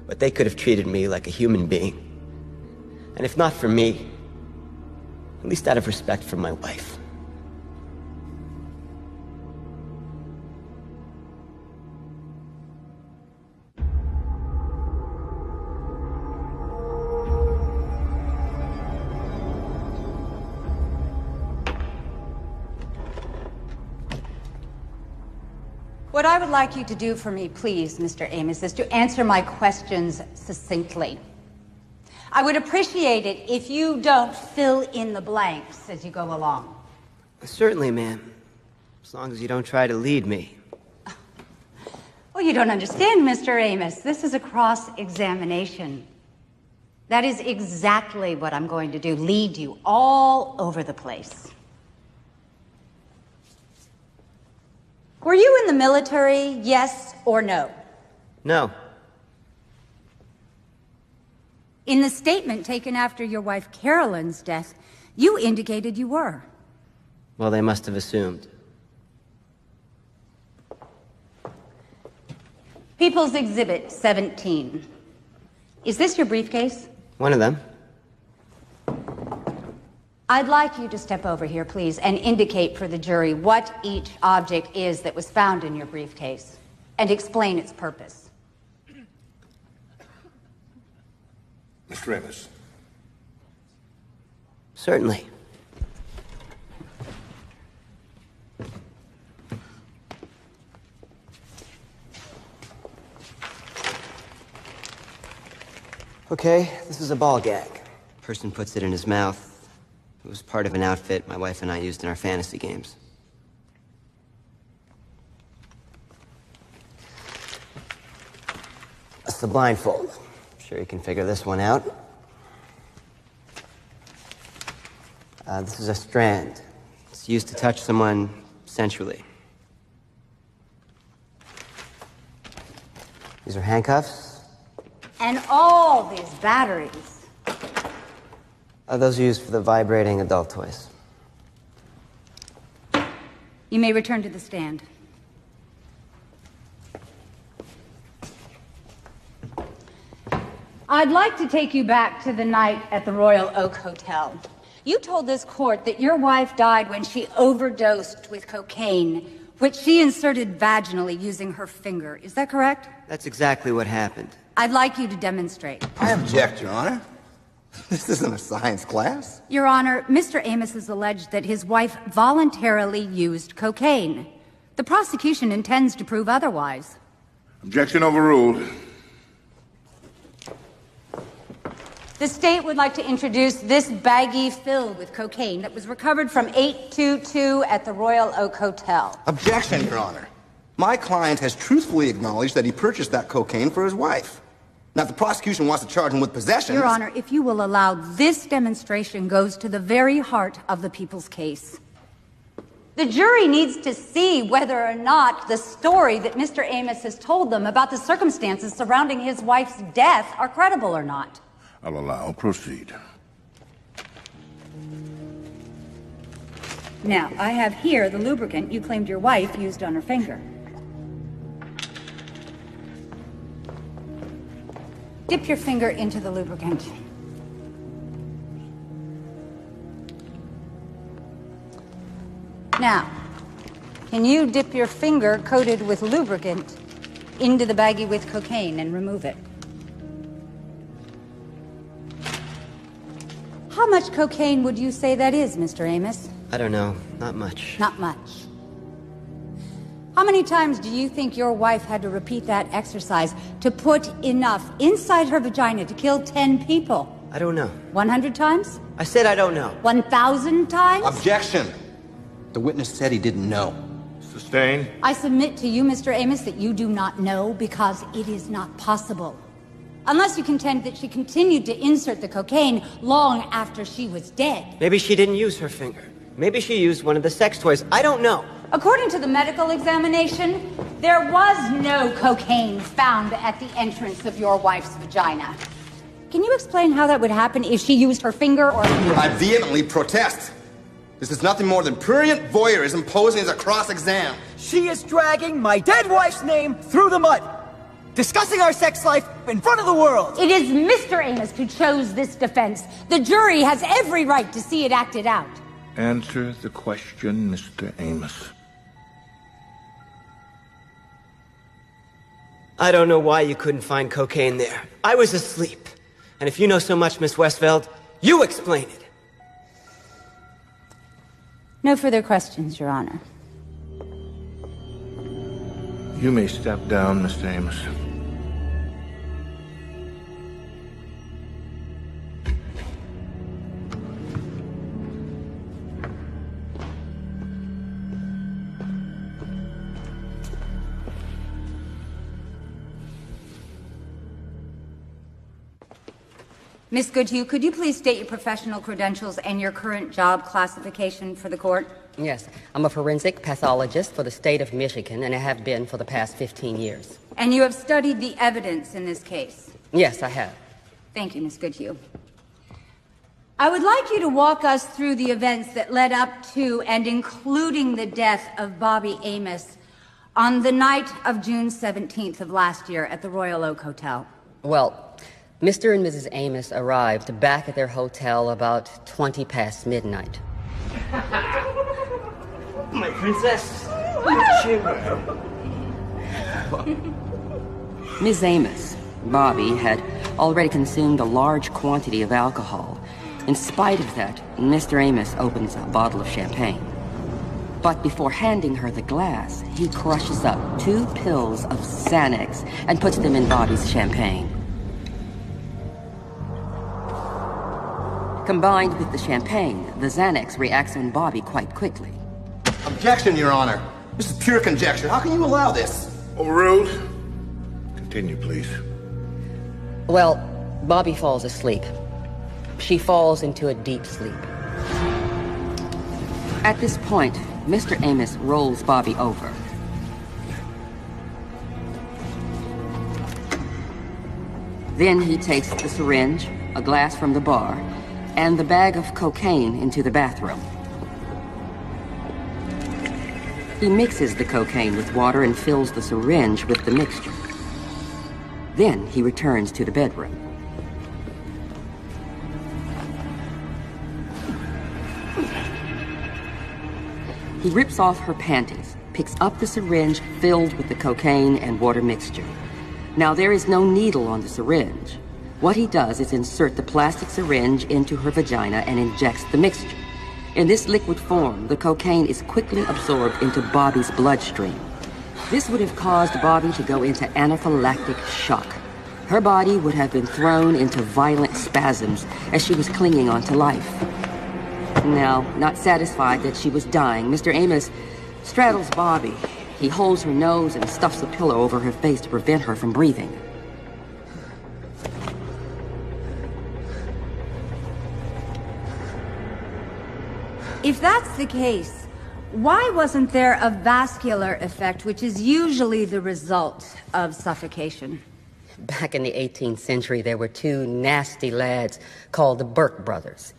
But they could have treated me like a human being. And if not for me, at least out of respect for my wife. What I would like you to do for me, please, Mr. Amos, is to answer my questions succinctly. I would appreciate it if you don't fill in the blanks as you go along. Certainly, ma'am. As long as you don't try to lead me. Well, you don't understand, Mr. Amos. This is a cross-examination. That is exactly what I'm going to do, lead you all over the place. Were you in the military, yes or no? No. In the statement taken after your wife Carolyn's death, you indicated you were. Well, they must have assumed. People's Exhibit 17. Is this your briefcase? One of them. I'd like you to step over here, please, and indicate for the jury what each object is that was found in your briefcase, and explain its purpose. Mr. Amos. Certainly. Okay, this is a ball gag. Person puts it in his mouth. It was part of an outfit my wife and I used in our fantasy games. That's the blindfold. I'm sure you can figure this one out. This is a strand. It's used to touch someone sensually. These are handcuffs. And all these batteries. Those are used for the vibrating adult toys. You may return to the stand. I'd like to take you back to the night at the Royal Oak Hotel. You told this court that your wife died when she overdosed with cocaine, which she inserted vaginally using her finger. Is that correct? That's exactly what happened. I'd like you to demonstrate. I object, Your Honor. This isn't a science class. Your Honor, Mr. Amos has alleged that his wife voluntarily used cocaine. The prosecution intends to prove otherwise. Objection overruled. The state would like to introduce this baggie filled with cocaine that was recovered from 822 at the Royal Oak Hotel. Objection, Your Honor. My client has truthfully acknowledged that he purchased that cocaine for his wife. Now, if the prosecution wants to charge him with possession... Your Honor, if you will allow, this demonstration goes to the very heart of the people's case. The jury needs to see whether or not the story that Mr. Amos has told them about the circumstances surrounding his wife's death are credible or not. I'll allow. Proceed. Now, I have here the lubricant you claimed your wife used on her finger. Dip your finger into the lubricant. Now, can you dip your finger coated with lubricant into the baggie with cocaine and remove it? How much cocaine would you say that is, Mr. Amos? I don't know. Not much. Not much. How many times do you think your wife had to repeat that exercise to put enough inside her vagina to kill 10 people? I don't know. 100 times? I said I don't know. 1,000 times? Objection! The witness said he didn't know. Sustained. I submit to you, Mr. Amos, that you do not know because it is not possible. Unless you contend that she continued to insert the cocaine long after she was dead. Maybe she didn't use her finger. Maybe she used one of the sex toys. I don't know. According to the medical examination, there was no cocaine found at the entrance of your wife's vagina. Can you explain how that would happen if she used her finger or... I vehemently protest. This is nothing more than prurient voyeurism posing as a cross-exam. She is dragging my dead wife's name through the mud, discussing our sex life in front of the world. It is Mr. Amos who chose this defense. The jury has every right to see it acted out. Answer the question, Mr. Amos. I don't know why you couldn't find cocaine there. I was asleep. And if you know so much, Miss Westfeld, you explain it. No further questions, Your Honor. You may step down, Mr. Amos. Miss Goodhue, could you please state your professional credentials and your current job classification for the court? Yes, I'm a forensic pathologist for the state of Michigan, and I have been for the past 15 years. And you have studied the evidence in this case? Yes, I have. Thank you, Miss Goodhue. I would like you to walk us through the events that led up to and including the death of Bobby Amos on the night of June 17th of last year at the Royal Oak Hotel. Well, Mr. and Mrs. Amos arrived back at their hotel about 20 past midnight. My princess. Ms. Amos, Bobby, had already consumed a large quantity of alcohol. In spite of that, Mr. Amos opens a bottle of champagne. But before handing her the glass, he crushes up 2 pills of Xanax and puts them in Bobby's champagne. Combined with the champagne, the Xanax reacts on Bobby quite quickly. Objection, Your Honor. This is pure conjecture. How can you allow this? Overruled. Continue, please. Well, Bobby falls asleep. She falls into a deep sleep. At this point, Mr. Amos rolls Bobby over. Then he takes the syringe, a glass from the bar, and the bag of cocaine into the bathroom. He mixes the cocaine with water and fills the syringe with the mixture. Then he returns to the bedroom. He rips off her panties, picks up the syringe filled with the cocaine and water mixture. Now there is no needle on the syringe. What he does is insert the plastic syringe into her vagina and injects the mixture. In this liquid form, the cocaine is quickly absorbed into Bobby's bloodstream. This would have caused Bobby to go into anaphylactic shock. Her body would have been thrown into violent spasms as she was clinging onto life. Now, not satisfied that she was dying, Mr. Amos straddles Bobby. He holds her nose and stuffs a pillow over her face to prevent her from breathing. If that's the case, why wasn't there a vascular effect, which is usually the result of suffocation? Back in the 18th century, there were 2 nasty lads called the Burke brothers.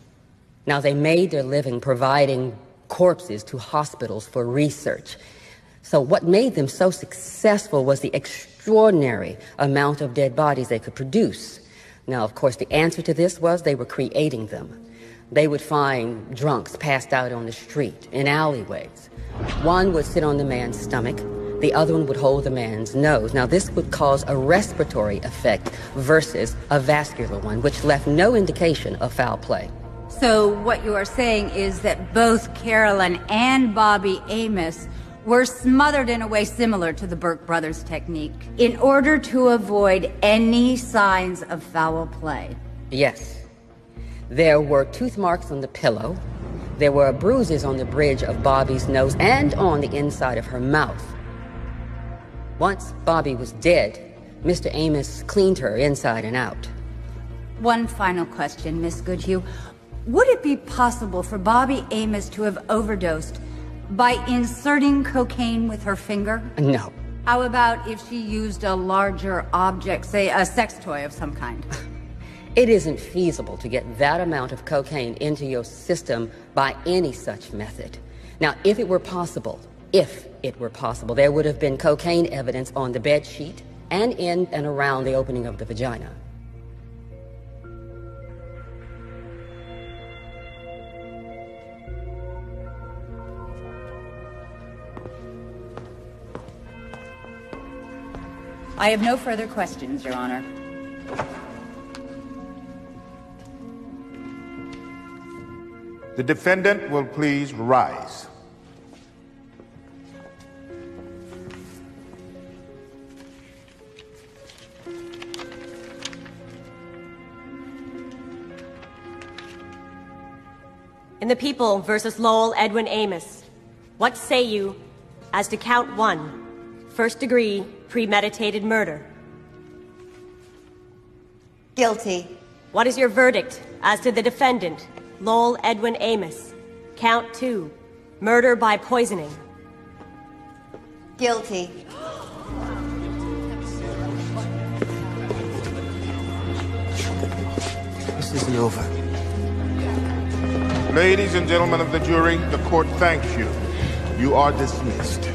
Now, they made their living providing corpses to hospitals for research. So what made them so successful was the extraordinary amount of dead bodies they could produce. Now, of course, the answer to this was they were creating them. They would find drunks passed out on the street, in alleyways. One would sit on the man's stomach, the other one would hold the man's nose. Now, this would cause a respiratory effect versus a vascular one, which left no indication of foul play. So what you are saying is that both Carolyn and Bobby Amos were smothered in a way similar to the Burke brothers' technique in order to avoid any signs of foul play. Yes. There were tooth marks on the pillow. There were bruises on the bridge of Bobby's nose and on the inside of her mouth. Once Bobby was dead, Mr. Amos cleaned her inside and out. One final question, Miss Goodhue. Would it be possible for Bobby Amos to have overdosed by inserting cocaine with her finger? No. How about if she used a larger object, say a sex toy of some kind? It isn't feasible to get that amount of cocaine into your system by any such method. Now, if it were possible, there would have been cocaine evidence on the bed sheet and in and around the opening of the vagina. I have no further questions, Your Honor. The defendant will please rise. In the People versus Lowell Edwin Amos, what say you as to count 1, first-degree premeditated murder? Guilty. What is your verdict as to the defendant, Lowell Edwin Amos, count 2, murder by poisoning? Guilty. This isn't over. Ladies and gentlemen of the jury, the court thanks you. You are dismissed.